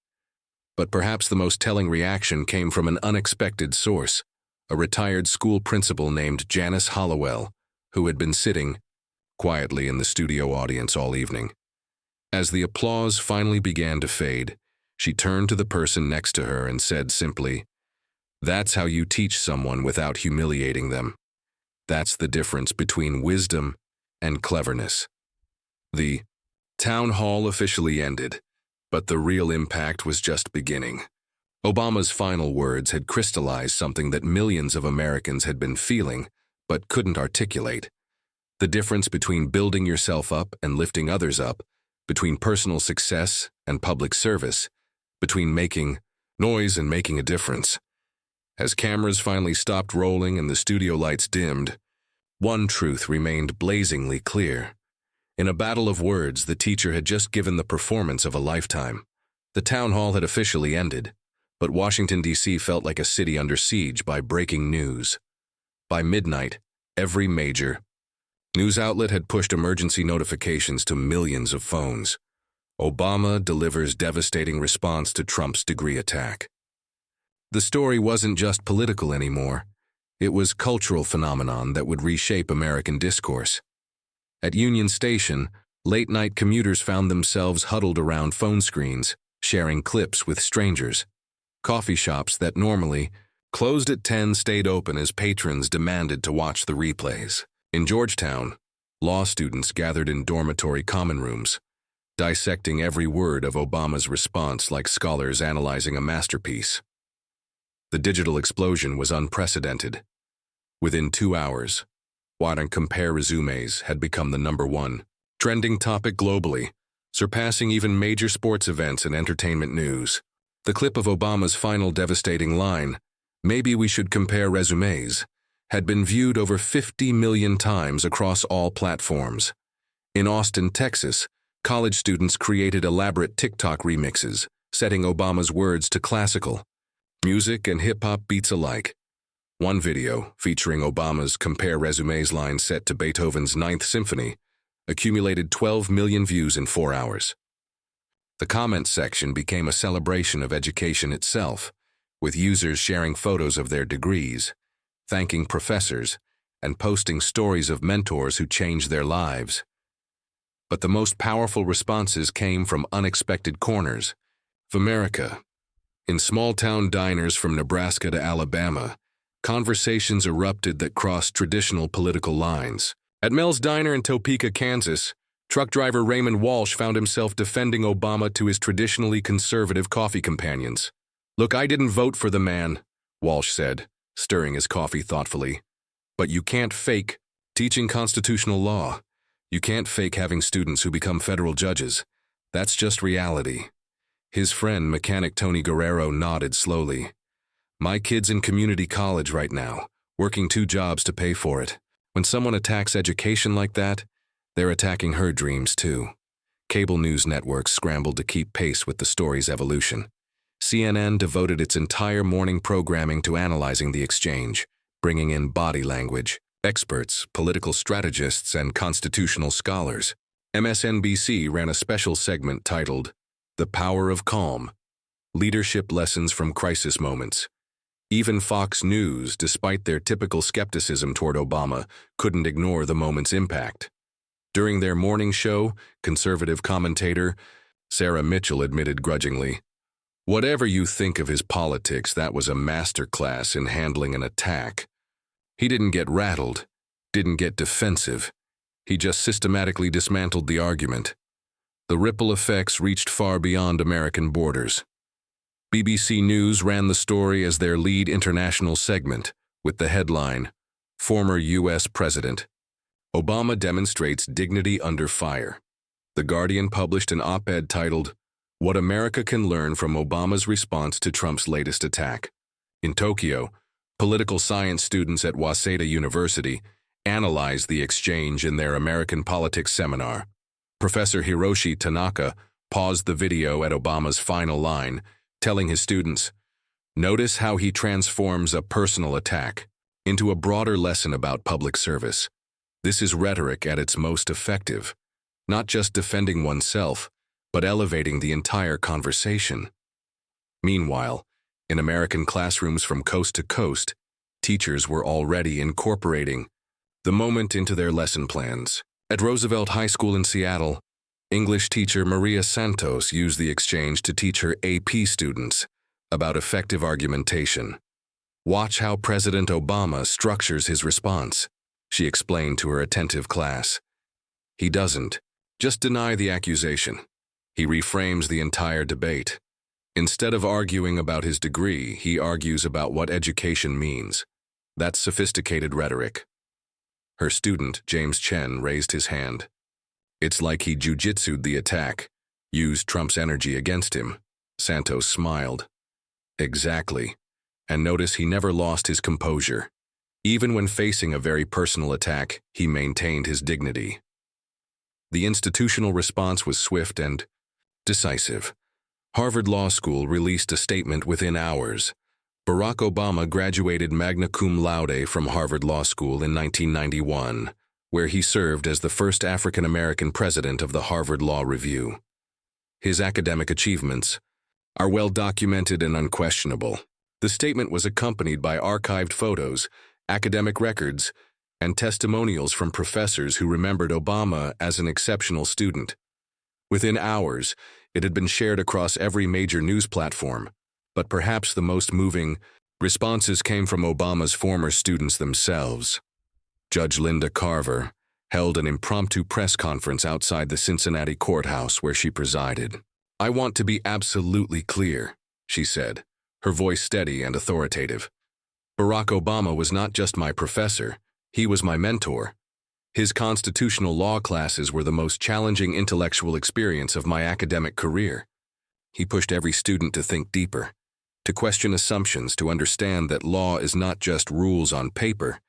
But perhaps the most telling reaction came from an unexpected source, a retired school principal named Janice Hollowell, who had been sitting quietly in the studio audience all evening. As the applause finally began to fade, she turned to the person next to her and said simply, "That's how you teach someone without humiliating them. That's the difference between wisdom and cleverness." The town hall officially ended, but the real impact was just beginning. Obama's final words had crystallized something that millions of Americans had been feeling but couldn't articulate. The difference between building yourself up and lifting others up, between personal success and public service, between making noise and making a difference. As cameras finally stopped rolling and the studio lights dimmed, one truth remained blazingly clear. In a battle of words, the teacher had just given the performance of a lifetime. The town hall had officially ended, but Washington, D.C. felt like a city under siege by breaking news. By midnight, every major news outlet had pushed emergency notifications to millions of phones. Obama delivers devastating response to Trump's degree attack. The story wasn't just political anymore. It was a cultural phenomenon that would reshape American discourse. At Union Station, late-night commuters found themselves huddled around phone screens, sharing clips with strangers. Coffee shops that normally closed at 10 stayed open as patrons demanded to watch the replays. In Georgetown, law students gathered in dormitory common rooms, dissecting every word of Obama's response like scholars analyzing a masterpiece. The digital explosion was unprecedented. Within 2 hours, "What and compare resumes" had become the #1 trending topic globally, surpassing even major sports events and entertainment news. The clip of Obama's final devastating line, "Maybe we should compare resumes," had been viewed over 50 million times across all platforms. In Austin, Texas, college students created elaborate TikTok remixes, setting Obama's words to classical music and hip-hop beats alike. One video, featuring Obama's "compare resumes" line set to Beethoven's Ninth Symphony, accumulated 12 million views in 4 hours. The comments section became a celebration of education itself, with users sharing photos of their degrees, thanking professors, and posting stories of mentors who changed their lives. But the most powerful responses came from unexpected corners of America. In small-town diners from Nebraska to Alabama, conversations erupted that crossed traditional political lines. At Mel's Diner in Topeka, Kansas, truck driver Raymond Walsh found himself defending Obama to his traditionally conservative coffee companions. "Look, I didn't vote for the man," Walsh said, stirring his coffee thoughtfully. "But you can't fake teaching constitutional law. You can't fake having students who become federal judges. That's just reality. His friend, mechanic Tony Guerrero, nodded slowly. My kid's in community college right now, working 2 jobs to pay for it. When someone attacks education like that, they're attacking her dreams too. Cable news networks scrambled to keep pace with the story's evolution. CNN devoted its entire morning programming to analyzing the exchange, bringing in body language, experts, political strategists, and constitutional scholars. MSNBC ran a special segment titled, "The Power of Calm: Leadership Lessons from Crisis Moments." Even Fox News, despite their typical skepticism toward Obama, couldn't ignore the moment's impact. During their morning show, conservative commentator Sarah Mitchell admitted grudgingly, "Whatever you think of his politics, that was a masterclass in handling an attack. He didn't get rattled, didn't get defensive. He just systematically dismantled the argument. The ripple effects reached far beyond American borders." BBC News ran the story as their lead international segment, with the headline, "Former U.S. President. Obama demonstrates dignity under fire." The Guardian published an op-ed titled, "What America Can Learn from Obama's Response to Trump's Latest Attack." In Tokyo, political science students at Waseda University analyzed the exchange in their American politics seminar. Professor Hiroshi Tanaka paused the video at Obama's final line, telling his students, "Notice how he transforms a personal attack into a broader lesson about public service. This is rhetoric at its most effective, not just defending oneself, but elevating the entire conversation." Meanwhile, in American classrooms from coast to coast, teachers were already incorporating the moment into their lesson plans. At Roosevelt High School in Seattle, English teacher Maria Santos used the exchange to teach her AP students about effective argumentation. "Watch how President Obama structures his response," she explained to her attentive class. "He doesn't just deny the accusation. He reframes the entire debate. Instead of arguing about his degree, he argues about what education means. That's sophisticated rhetoric." Her student, James Chen, raised his hand. "It's like he jujitsu'd the attack, used Trump's energy against him." Santos smiled. "Exactly. And notice he never lost his composure. Even when facing a very personal attack, he maintained his dignity." The institutional response was swift and decisive. Harvard Law School released a statement within hours. Barack Obama graduated magna cum laude from Harvard Law School in 1991, where he served as the first African-American president of the Harvard Law Review. His academic achievements are well documented and unquestionable. The statement was accompanied by archived photos, academic records, and testimonials from professors who remembered Obama as an exceptional student. Within hours, it had been shared across every major news platform, but perhaps the most moving responses came from Obama's former students themselves. Judge Linda Carver held an impromptu press conference outside the Cincinnati courthouse where she presided. "I want to be absolutely clear," she said, her voice steady and authoritative. "Barack Obama was not just my professor, he was my mentor. His constitutional law classes were the most challenging intellectual experience of my academic career. He pushed every student to think deeper, to question assumptions, to understand that law is not just rules on paper,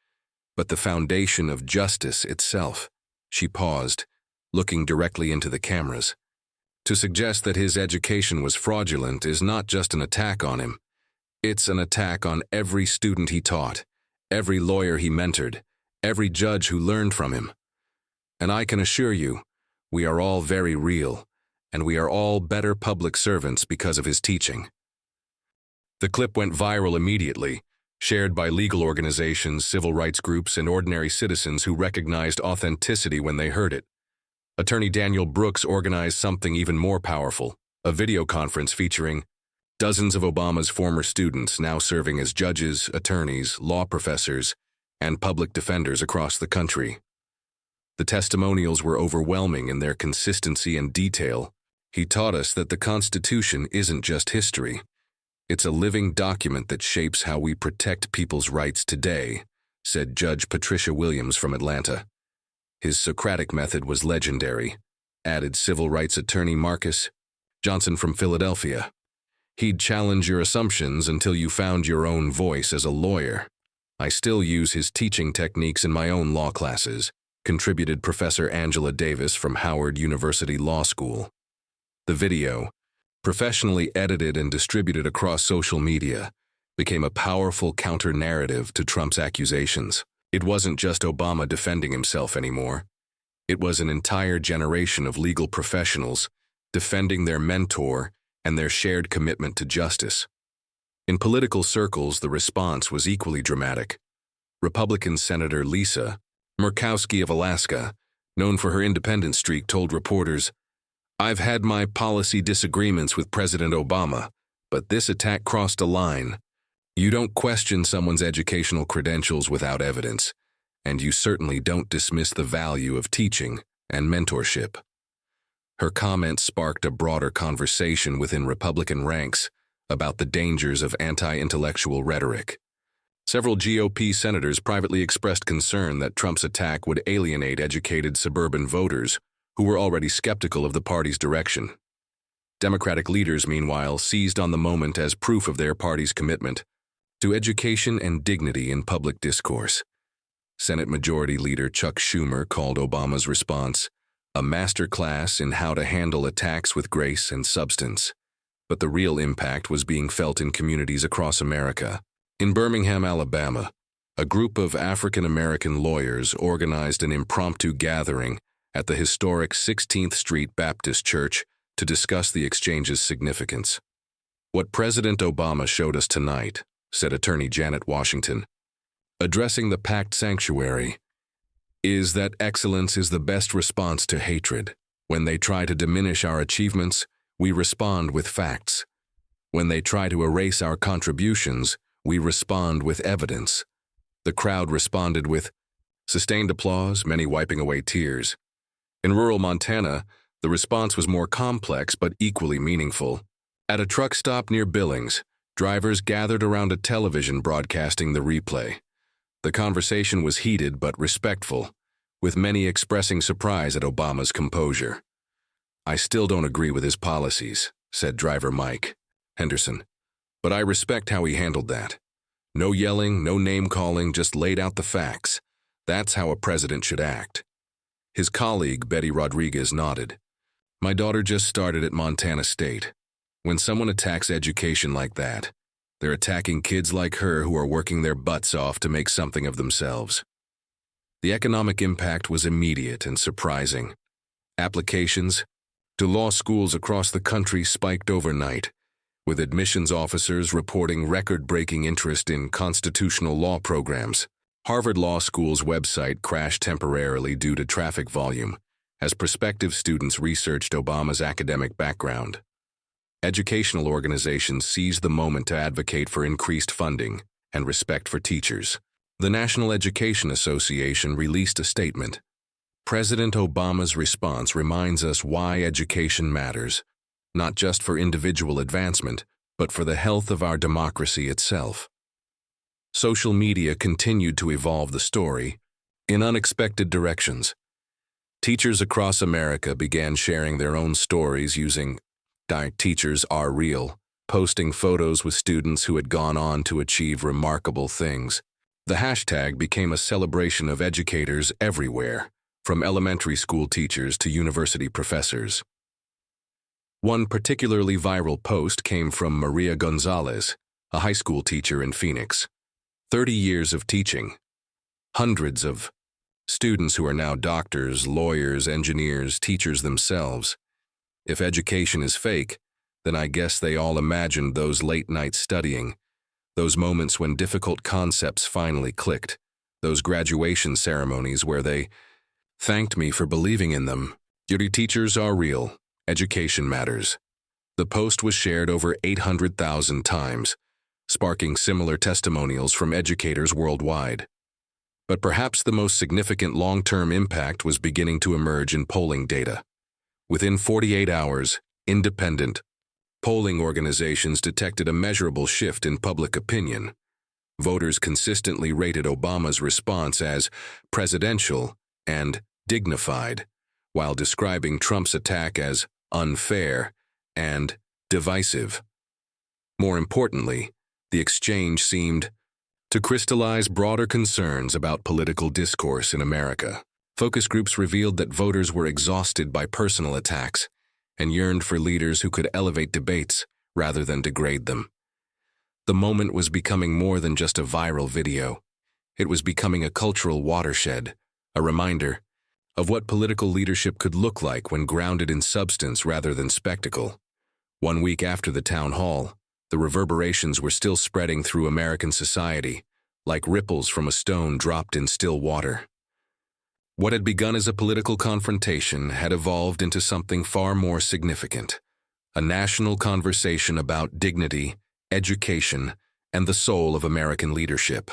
but the foundation of justice itself." She paused, looking directly into the cameras. "To suggest that his education was fraudulent is not just an attack on him. It's an attack on every student he taught, every lawyer he mentored, every judge who learned from him. And I can assure you, we are all very real, and we are all better public servants because of his teaching." The clip went viral immediately, shared by legal organizations, civil rights groups, and ordinary citizens who recognized authenticity when they heard it. Attorney Daniel Brooks organized something even more powerful, a video conference featuring dozens of Obama's former students now serving as judges, attorneys, law professors, and public defenders across the country. The testimonials were overwhelming in their consistency and detail. "He taught us that the Constitution isn't just history. It's a living document that shapes how we protect people's rights today," said Judge Patricia Williams from Atlanta. His Socratic method was legendary, added civil rights attorney Marcus Johnson from Philadelphia. He'd challenge your assumptions until you found your own voice as a lawyer. I still use his teaching techniques in my own law classes, contributed Professor Angela Davis from Howard University Law School. The video, professionally edited and distributed across social media, became a powerful counter-narrative to Trump's accusations. It wasn't just Obama defending himself anymore. It was an entire generation of legal professionals defending their mentor and their shared commitment to justice. In political circles, the response was equally dramatic. Republican Senator Lisa Murkowski of Alaska, known for her independent streak, told reporters, "I've had my policy disagreements with President Obama, but this attack crossed a line. You don't question someone's educational credentials without evidence, and you certainly don't dismiss the value of teaching and mentorship." Her comments sparked a broader conversation within Republican ranks about the dangers of anti-intellectual rhetoric. Several GOP senators privately expressed concern that Trump's attack would alienate educated suburban voters who were already skeptical of the party's direction. Democratic leaders, meanwhile, seized on the moment as proof of their party's commitment to education and dignity in public discourse. Senate Majority Leader Chuck Schumer called Obama's response a masterclass in how to handle attacks with grace and substance. But the real impact was being felt in communities across America. In Birmingham, Alabama, a group of African-American lawyers organized an impromptu gathering at the historic 16th Street Baptist Church to discuss the exchange's significance. "What President Obama showed us tonight," said Attorney Janet Washington, addressing the packed sanctuary, "is that excellence is the best response to hatred. When they try to diminish our achievements, we respond with facts. When they try to erase our contributions, we respond with evidence." The crowd responded with sustained applause, many wiping away tears. In rural Montana, the response was more complex but equally meaningful. At a truck stop near Billings, drivers gathered around a television broadcasting the replay. The conversation was heated but respectful, with many expressing surprise at Obama's composure. "I still don't agree with his policies," said driver Mike Henderson, "but I respect how he handled that. No yelling, no name-calling, just laid out the facts. That's how a president should act." His colleague, Betty Rodriguez, nodded. "My daughter just started at Montana State. When someone attacks education like that, they're attacking kids like her who are working their butts off to make something of themselves." The economic impact was immediate and surprising. Applications to law schools across the country spiked overnight, with admissions officers reporting record-breaking interest in constitutional law programs. Harvard Law School's website crashed temporarily due to traffic volume, as prospective students researched Obama's academic background. Educational organizations seized the moment to advocate for increased funding and respect for teachers. The National Education Association released a statement. "President Obama's response reminds us why education matters, not just for individual advancement, but for the health of our democracy itself." Social media continued to evolve the story in unexpected directions. Teachers across America began sharing their own stories using #Teachers Are Real, posting photos with students who had gone on to achieve remarkable things. The hashtag became a celebration of educators everywhere, from elementary school teachers to university professors. One particularly viral post came from Maria Gonzalez, a high school teacher in Phoenix. 30 years of teaching. Hundreds of students who are now doctors, lawyers, engineers, teachers themselves. If education is fake, then I guess they all imagined those late nights studying, those moments when difficult concepts finally clicked, those graduation ceremonies where they thanked me for believing in them. "Your teachers are real. Education matters." The post was shared over 800,000 times, sparking similar testimonials from educators worldwide. But perhaps the most significant long-term impact was beginning to emerge in polling data. Within 48 hours, independent polling organizations detected a measurable shift in public opinion. Voters consistently rated Obama's response as presidential and dignified, while describing Trump's attack as unfair and divisive. More importantly, the exchange seemed to crystallize broader concerns about political discourse in America. Focus groups revealed that voters were exhausted by personal attacks and yearned for leaders who could elevate debates rather than degrade them. The moment was becoming more than just a viral video. It was becoming a cultural watershed, a reminder of what political leadership could look like when grounded in substance rather than spectacle. 1 week after the town hall, the reverberations were still spreading through American society, like ripples from a stone dropped in still water. What had begun as a political confrontation had evolved into something far more significant, a national conversation about dignity, education, and the soul of American leadership.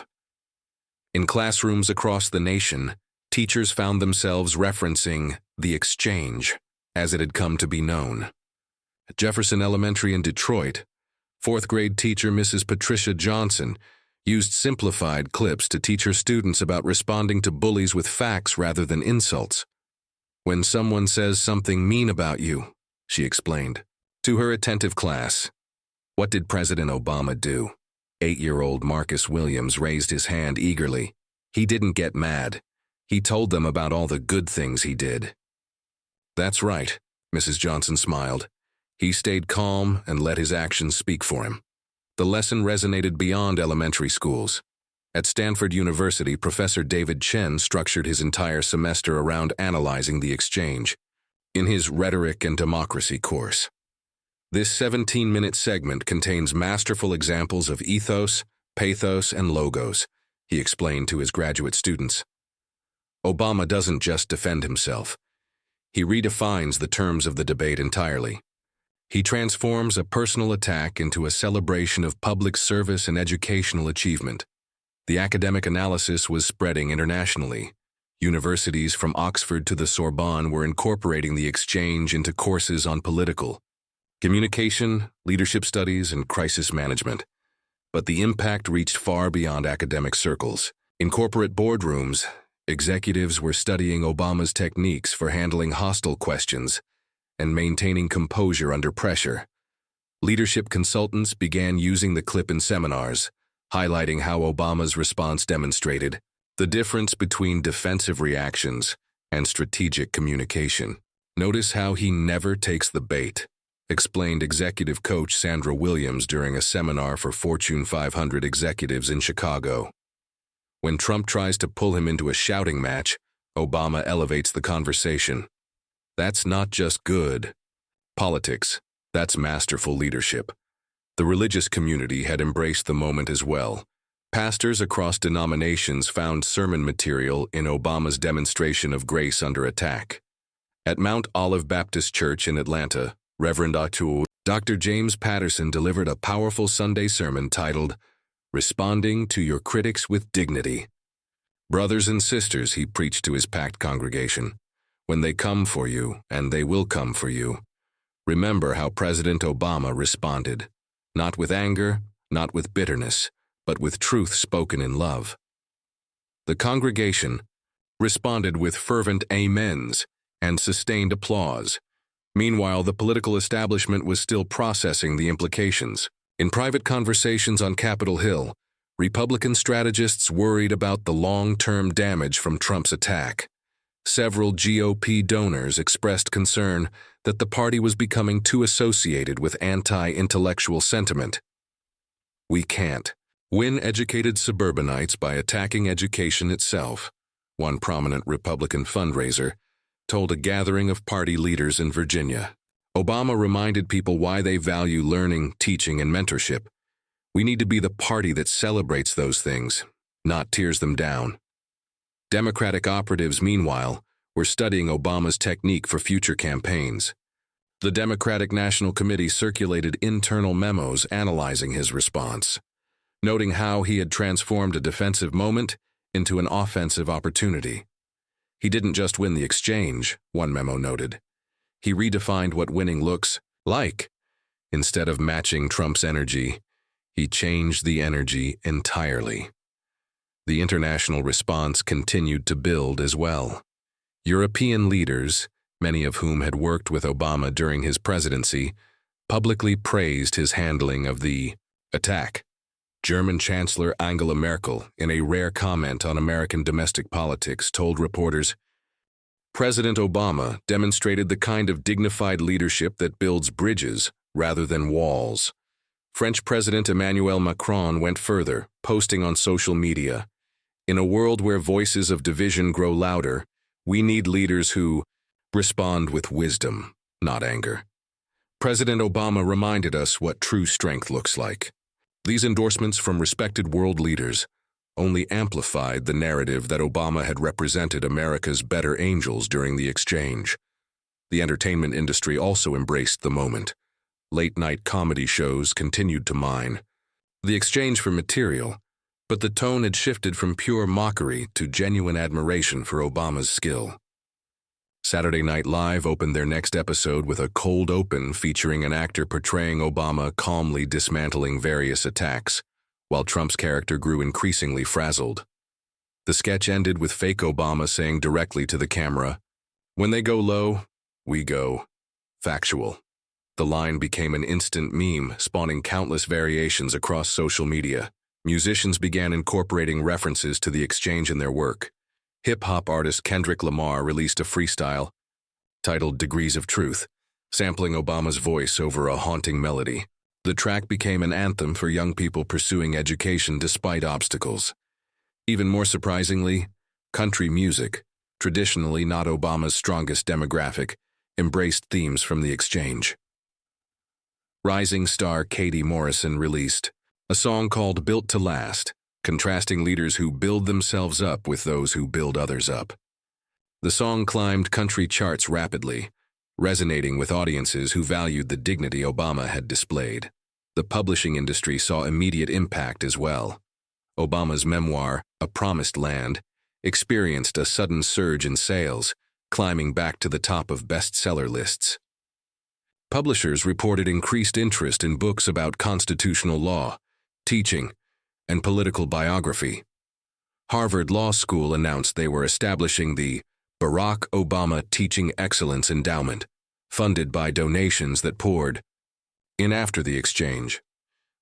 In classrooms across the nation, teachers found themselves referencing the exchange, as it had come to be known. At Jefferson Elementary in Detroit, fourth-grade teacher Mrs. Patricia Johnson used simplified clips to teach her students about responding to bullies with facts rather than insults. "When someone says something mean about you," she explained to her attentive class. "What did President Obama do?" 8-year-old Marcus Williams raised his hand eagerly. "He didn't get mad. He told them about all the good things he did." "That's right," Mrs. Johnson smiled. "He stayed calm and let his actions speak for him." The lesson resonated beyond elementary schools. At Stanford University, Professor David Chen structured his entire semester around analyzing the exchange in his Rhetoric and Democracy course. This 17-minute segment contains masterful examples of ethos, pathos, and logos, he explained to his graduate students. Obama doesn't just defend himself. He redefines the terms of the debate entirely. He transforms a personal attack into a celebration of public service and educational achievement. The academic analysis was spreading internationally. Universities from Oxford to the Sorbonne were incorporating the exchange into courses on political communication, leadership studies, and crisis management. But the impact reached far beyond academic circles. In corporate boardrooms, executives were studying Obama's techniques for handling hostile questions and maintaining composure under pressure. Leadership consultants began using the clip in seminars, highlighting how Obama's response demonstrated the difference between defensive reactions and strategic communication. "Notice how he never takes the bait," explained executive coach Sandra Williams during a seminar for Fortune 500 executives in Chicago. "When Trump tries to pull him into a shouting match, Obama elevates the conversation. That's not just good politics, that's masterful leadership." The religious community had embraced the moment as well. Pastors across denominations found sermon material in Obama's demonstration of grace under attack. At Mount Olive Baptist Church in Atlanta, Reverend Dr. James Patterson delivered a powerful Sunday sermon titled, "Responding to Your Critics with Dignity." "Brothers and sisters," he preached to his packed congregation, "when they come for you, and they will come for you, remember how President Obama responded, not with anger, not with bitterness, but with truth spoken in love." The congregation responded with fervent amens and sustained applause. Meanwhile, the political establishment was still processing the implications. In private conversations on Capitol Hill, Republican strategists worried about the long-term damage from Trump's attack. Several GOP donors expressed concern that the party was becoming too associated with anti-intellectual sentiment. "We can't win educated suburbanites by attacking education itself," one prominent Republican fundraiser told a gathering of party leaders in Virginia. Obama reminded people why they value learning, teaching, and mentorship. "We need to be the party that celebrates those things, not tears them down." Democratic operatives, meanwhile, were studying Obama's technique for future campaigns. The Democratic National Committee circulated internal memos analyzing his response, noting how he had transformed a defensive moment into an offensive opportunity. "He didn't just win the exchange," one memo noted. "He redefined what winning looks like. Instead of matching Trump's energy, he changed the energy entirely." The international response continued to build as well. European leaders, many of whom had worked with Obama during his presidency, publicly praised his handling of the attack. German Chancellor Angela Merkel, in a rare comment on American domestic politics, told reporters, "President Obama demonstrated the kind of dignified leadership that builds bridges rather than walls." French President Emmanuel Macron went further, posting on social media, "In a world where voices of division grow louder, we need leaders who respond with wisdom, not anger." President Obama reminded us what true strength looks like. These endorsements from respected world leaders only amplified the narrative that Obama had represented America's better angels during the exchange. The entertainment industry also embraced the moment. Late-night comedy shows continued to mine the exchange for material, but the tone had shifted from pure mockery to genuine admiration for Obama's skill. Saturday Night Live opened their next episode with a cold open featuring an actor portraying Obama calmly dismantling various attacks, while Trump's character grew increasingly frazzled. The sketch ended with fake Obama saying directly to the camera, "When they go low, we go factual." The line became an instant meme, spawning countless variations across social media. Musicians began incorporating references to the exchange in their work. Hip-hop artist Kendrick Lamar released a freestyle titled "Degrees of Truth," sampling Obama's voice over a haunting melody. The track became an anthem for young people pursuing education despite obstacles. Even more surprisingly, country music, traditionally not Obama's strongest demographic, embraced themes from the exchange. Rising star Katie Morrison released a song called "Built to Last," contrasting leaders who build themselves up with those who build others up. The song climbed country charts rapidly, resonating with audiences who valued the dignity Obama had displayed. The publishing industry saw immediate impact as well. Obama's memoir, A Promised Land, experienced a sudden surge in sales, climbing back to the top of bestseller lists. Publishers reported increased interest in books about constitutional law, teaching, and political biography. Harvard Law School announced they were establishing the Barack Obama Teaching Excellence Endowment, funded by donations that poured in after the exchange.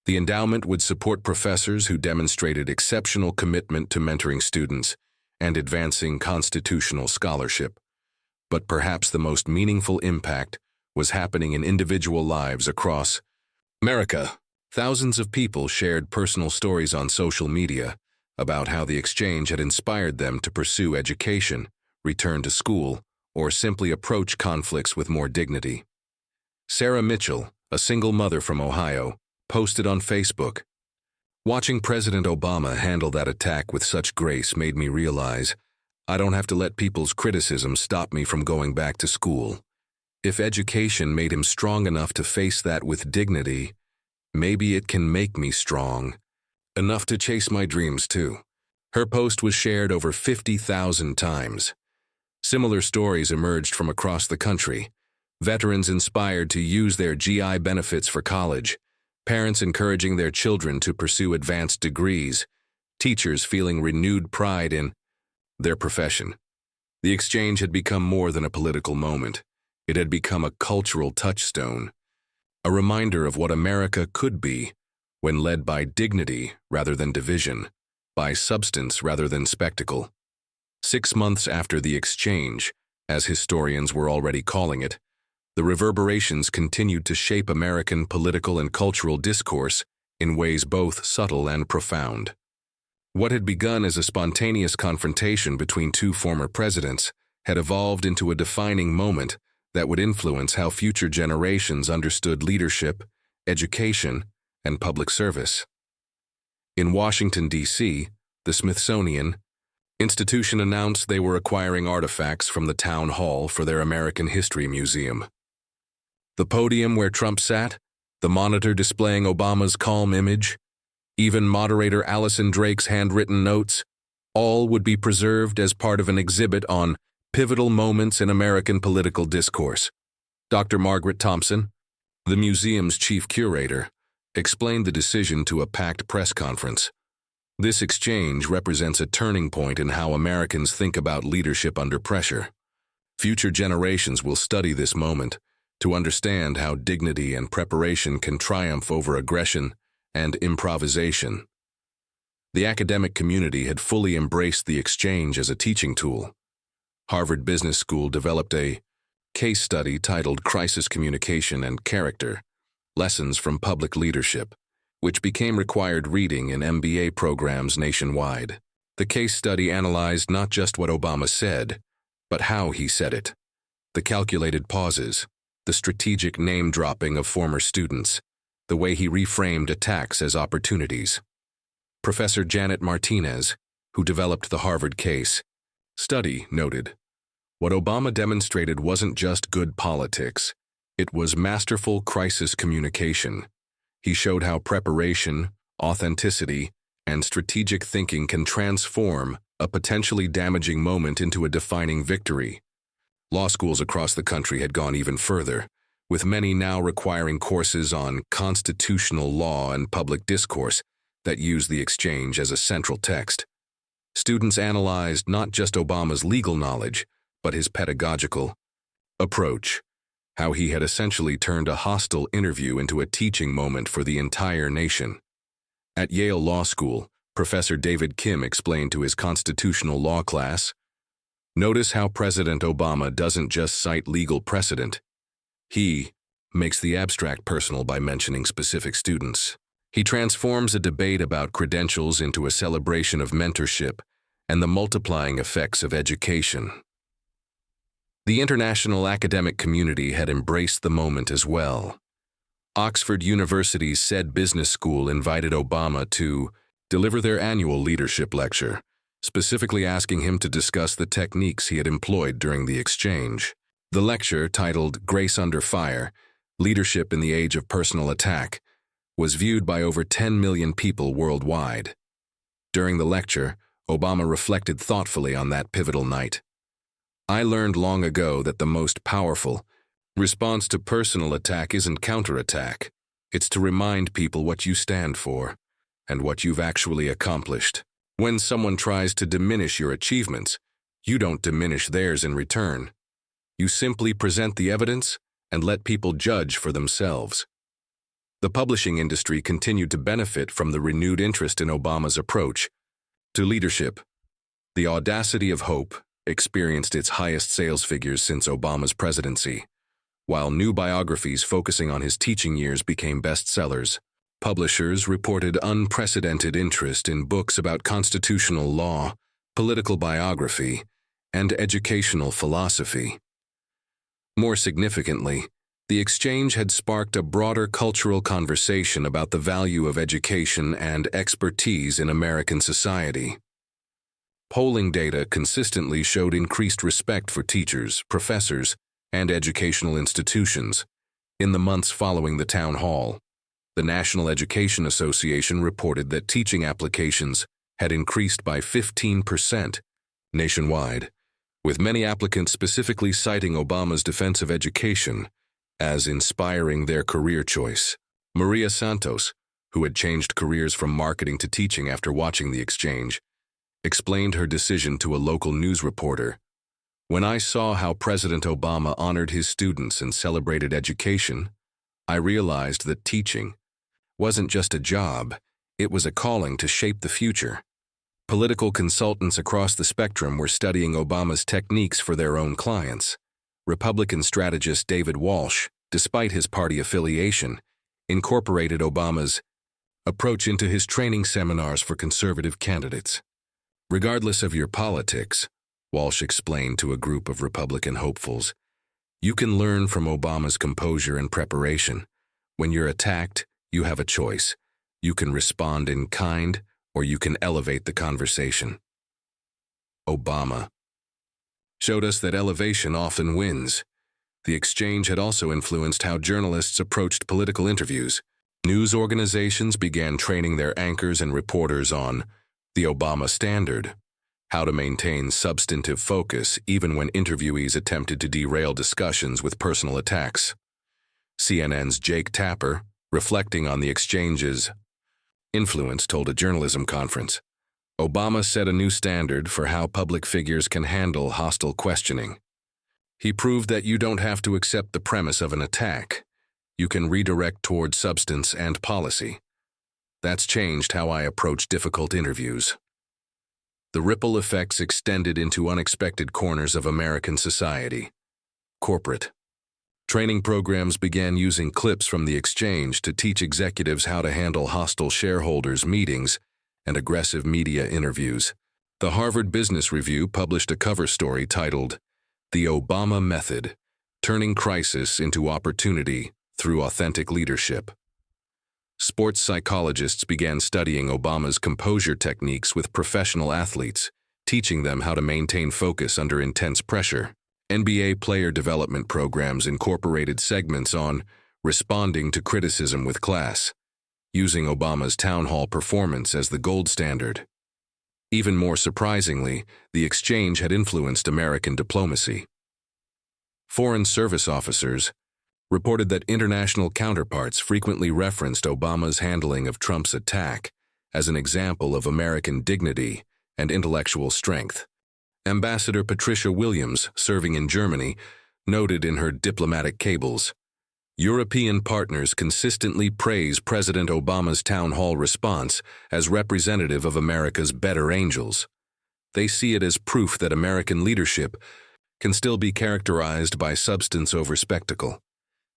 The endowment would support professors who demonstrated exceptional commitment to mentoring students and advancing constitutional scholarship. But perhaps the most meaningful impact was happening in individual lives across America. Thousands of people shared personal stories on social media about how the exchange had inspired them to pursue education, return to school, or simply approach conflicts with more dignity. Sarah Mitchell, a single mother from Ohio, posted on Facebook, "Watching President Obama handle that attack with such grace made me realize I don't have to let people's criticism stop me from going back to school. If education made him strong enough to face that with dignity, maybe it can make me strong enough to chase my dreams too." Her post was shared over 50,000 times. Similar stories emerged from across the country. Veterans inspired to use their GI benefits for college, parents encouraging their children to pursue advanced degrees, teachers feeling renewed pride in their profession. The exchange had become more than a political moment. It had become a cultural touchstone, a reminder of what America could be when led by dignity rather than division, by substance rather than spectacle. 6 months after the exchange, as historians were already calling it, the reverberations continued to shape American political and cultural discourse in ways both subtle and profound. What had begun as a spontaneous confrontation between two former presidents had evolved into a defining moment that would influence how future generations understood leadership, education, and public service. In Washington, D.C., the Smithsonian Institution announced they were acquiring artifacts from the Town Hall for their American History Museum. The podium where Trump sat, the monitor displaying Obama's calm image, even moderator Allison Drake's handwritten notes, all would be preserved as part of an exhibit on pivotal moments in American political discourse. Dr. Margaret Thompson, the museum's chief curator, explained the decision to a packed press conference. This exchange represents a turning point in how Americans think about leadership under pressure. Future generations will study this moment to understand how dignity and preparation can triumph over aggression and improvisation. The academic community had fully embraced the exchange as a teaching tool. Harvard Business School developed a case study titled Crisis Communication and Character: Lessons from Public Leadership, which became required reading in MBA programs nationwide. The case study analyzed not just what Obama said, but how he said it. The calculated pauses, the strategic name-dropping of former students, the way he reframed attacks as opportunities. Professor Janet Martinez, who developed the Harvard case study, noted, "What Obama demonstrated wasn't just good politics, it was masterful crisis communication. He showed how preparation, authenticity, and strategic thinking can transform a potentially damaging moment into a defining victory." Law schools across the country had gone even further, with many now requiring courses on constitutional law and public discourse that use the exchange as a central text. Students analyzed not just Obama's legal knowledge, but his pedagogical approach, how he had essentially turned a hostile interview into a teaching moment for the entire nation. At Yale Law School, Professor David Kim explained to his constitutional law class, "Notice how President Obama doesn't just cite legal precedent. He makes the abstract personal by mentioning specific students. He transforms a debate about credentials into a celebration of mentorship and the multiplying effects of education." The international academic community had embraced the moment as well. Oxford University's said business school invited Obama to deliver their annual leadership lecture, specifically asking him to discuss the techniques he had employed during the exchange. The lecture, titled Grace Under Fire: Leadership in the Age of Personal Attack, was viewed by over 10 million people worldwide. During the lecture, Obama reflected thoughtfully on that pivotal night. "I learned long ago that the most powerful response to personal attack isn't counterattack. It's to remind people what you stand for and what you've actually accomplished. When someone tries to diminish your achievements, you don't diminish theirs in return. You simply present the evidence and let people judge for themselves." The publishing industry continued to benefit from the renewed interest in Obama's approach to leadership. The Audacity of Hope experienced its highest sales figures since Obama's presidency, while new biographies focusing on his teaching years became bestsellers. Publishers reported unprecedented interest in books about constitutional law, political biography, and educational philosophy. More significantly, the exchange had sparked a broader cultural conversation about the value of education and expertise in American society. Polling data consistently showed increased respect for teachers, professors, and educational institutions. In the months following the town hall, the National Education Association reported that teaching applications had increased by 15% nationwide, with many applicants specifically citing Obama's defense of education as inspiring their career choice. Maria Santos, who had changed careers from marketing to teaching after watching the exchange, explained her decision to a local news reporter. "When I saw how President Obama honored his students and celebrated education, I realized that teaching wasn't just a job, it was a calling to shape the future." Political consultants across the spectrum were studying Obama's techniques for their own clients. Republican strategist David Walsh, despite his party affiliation, incorporated Obama's approach into his training seminars for conservative candidates. "Regardless of your politics," Walsh explained to a group of Republican hopefuls, "you can learn from Obama's composure and preparation. When you're attacked, you have a choice. You can respond in kind, or you can elevate the conversation." Obama showed us that elevation often wins. The exchange had also influenced how journalists approached political interviews. News organizations began training their anchors and reporters on the Obama standard, how to maintain substantive focus even when interviewees attempted to derail discussions with personal attacks. CNN's Jake Tapper, reflecting on the exchange's influence, told a journalism conference, "Obama set a new standard for how public figures can handle hostile questioning. He proved that you don't have to accept the premise of an attack. You can redirect toward substance and policy. That's changed how I approach difficult interviews. The ripple effects extended into unexpected corners of American society. Corporate. Training programs began using clips from the exchange to teach executives how to handle hostile shareholders' meetings and aggressive media interviews. The Harvard Business Review published a cover story titled, "The Obama Method: Turning Crisis into Opportunity Through Authentic Leadership." Sports psychologists began studying Obama's composure techniques with professional athletes, teaching them how to maintain focus under intense pressure. NBA player development programs incorporated segments on responding to criticism with class, using Obama's town hall performance as the gold standard. Even more surprisingly, the exchange had influenced American diplomacy. Foreign service officers reported that international counterparts frequently referenced Obama's handling of Trump's attack as an example of American dignity and intellectual strength. Ambassador Patricia Williams, serving in Germany, noted in her diplomatic cables, "European partners consistently praise President Obama's town hall response as representative of America's better angels. They see it as proof that American leadership can still be characterized by substance over spectacle."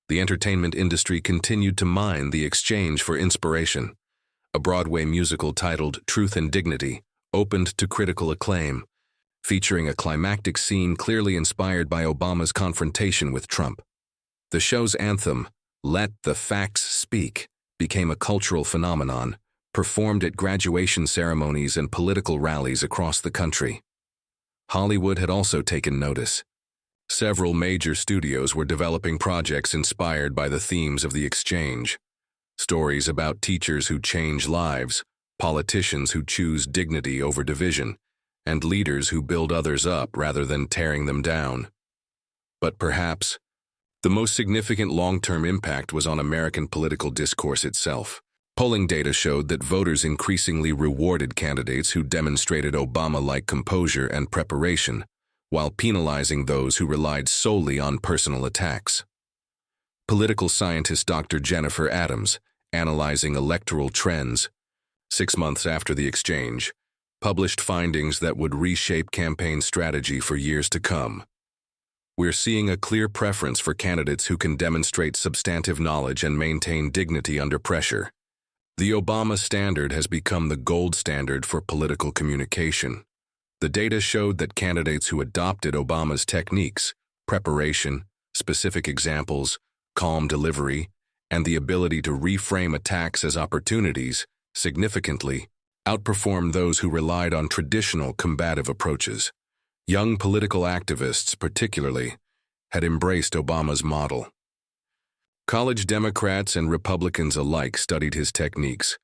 The entertainment industry continued to mine the exchange for inspiration. A Broadway musical titled Truth and Dignity opened to critical acclaim, featuring a climactic scene clearly inspired by Obama's confrontation with Trump. The show's anthem, "Let the Facts Speak," became a cultural phenomenon, performed at graduation ceremonies and political rallies across the country. Hollywood had also taken notice. Several major studios were developing projects inspired by the themes of the exchange. Stories about teachers who change lives, politicians who choose dignity over division, and leaders who build others up rather than tearing them down. But perhaps the most significant long-term impact was on American political discourse itself. Polling data showed that voters increasingly rewarded candidates who demonstrated Obama-like composure and preparation, while penalizing those who relied solely on personal attacks. Political scientist Dr. Jennifer Adams, analyzing electoral trends 6 months after the exchange, published findings that would reshape campaign strategy for years to come. We're seeing a clear preference for candidates who can demonstrate substantive knowledge and maintain dignity under pressure. The Obama standard has become the gold standard for political communication. The data showed that candidates who adopted Obama's techniques, preparation, specific examples, calm delivery, and the ability to reframe attacks as opportunities, significantly outperformed those who relied on traditional combative approaches. Young political activists, particularly, had embraced Obama's model. College Democrats and Republicans alike studied his techniques,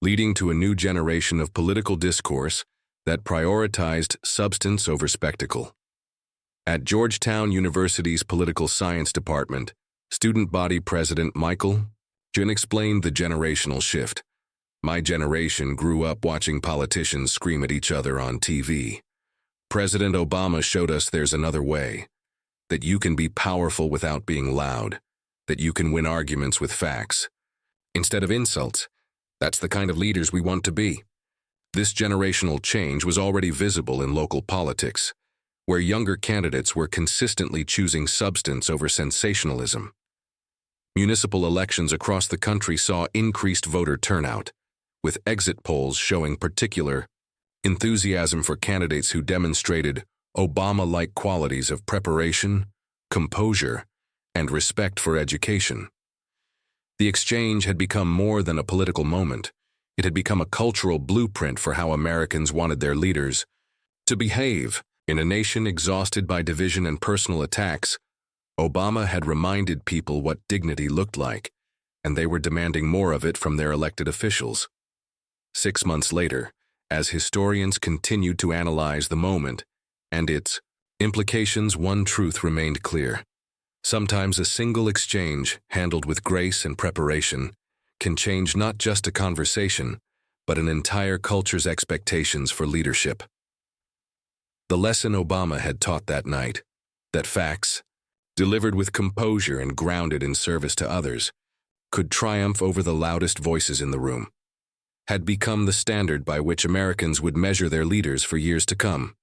leading to a new generation of political discourse that prioritized substance over spectacle. At Georgetown University's Political Science Department, student body president Michael Jin explained the generational shift. "My generation grew up watching politicians scream at each other on TV. President Obama showed us there's another way, that you can be powerful without being loud, that you can win arguments with facts, instead of insults. That's the kind of leaders we want to be." This generational change was already visible in local politics, where younger candidates were consistently choosing substance over sensationalism. Municipal elections across the country saw increased voter turnout, with exit polls showing particular enthusiasm for candidates who demonstrated Obama-like qualities of preparation, composure, and respect for education. The exchange had become more than a political moment. It had become a cultural blueprint for how Americans wanted their leaders to behave. In a nation exhausted by division and personal attacks, Obama had reminded people what dignity looked like, and they were demanding more of it from their elected officials. 6 months later, as historians continued to analyze the moment and its implications, one truth remained clear. Sometimes a single exchange, handled with grace and preparation, can change not just a conversation, but an entire culture's expectations for leadership. The lesson Obama had taught that night: That facts, delivered with composure and grounded in service to others, could triumph over the loudest voices in the room, had become the standard by which Americans would measure their leaders for years to come.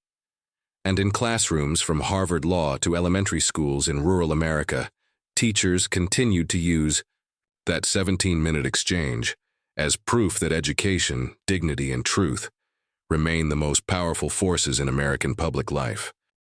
And in classrooms from Harvard Law to elementary schools in rural America, teachers continued to use that 17-minute exchange as proof that education, dignity, and truth remain the most powerful forces in American public life.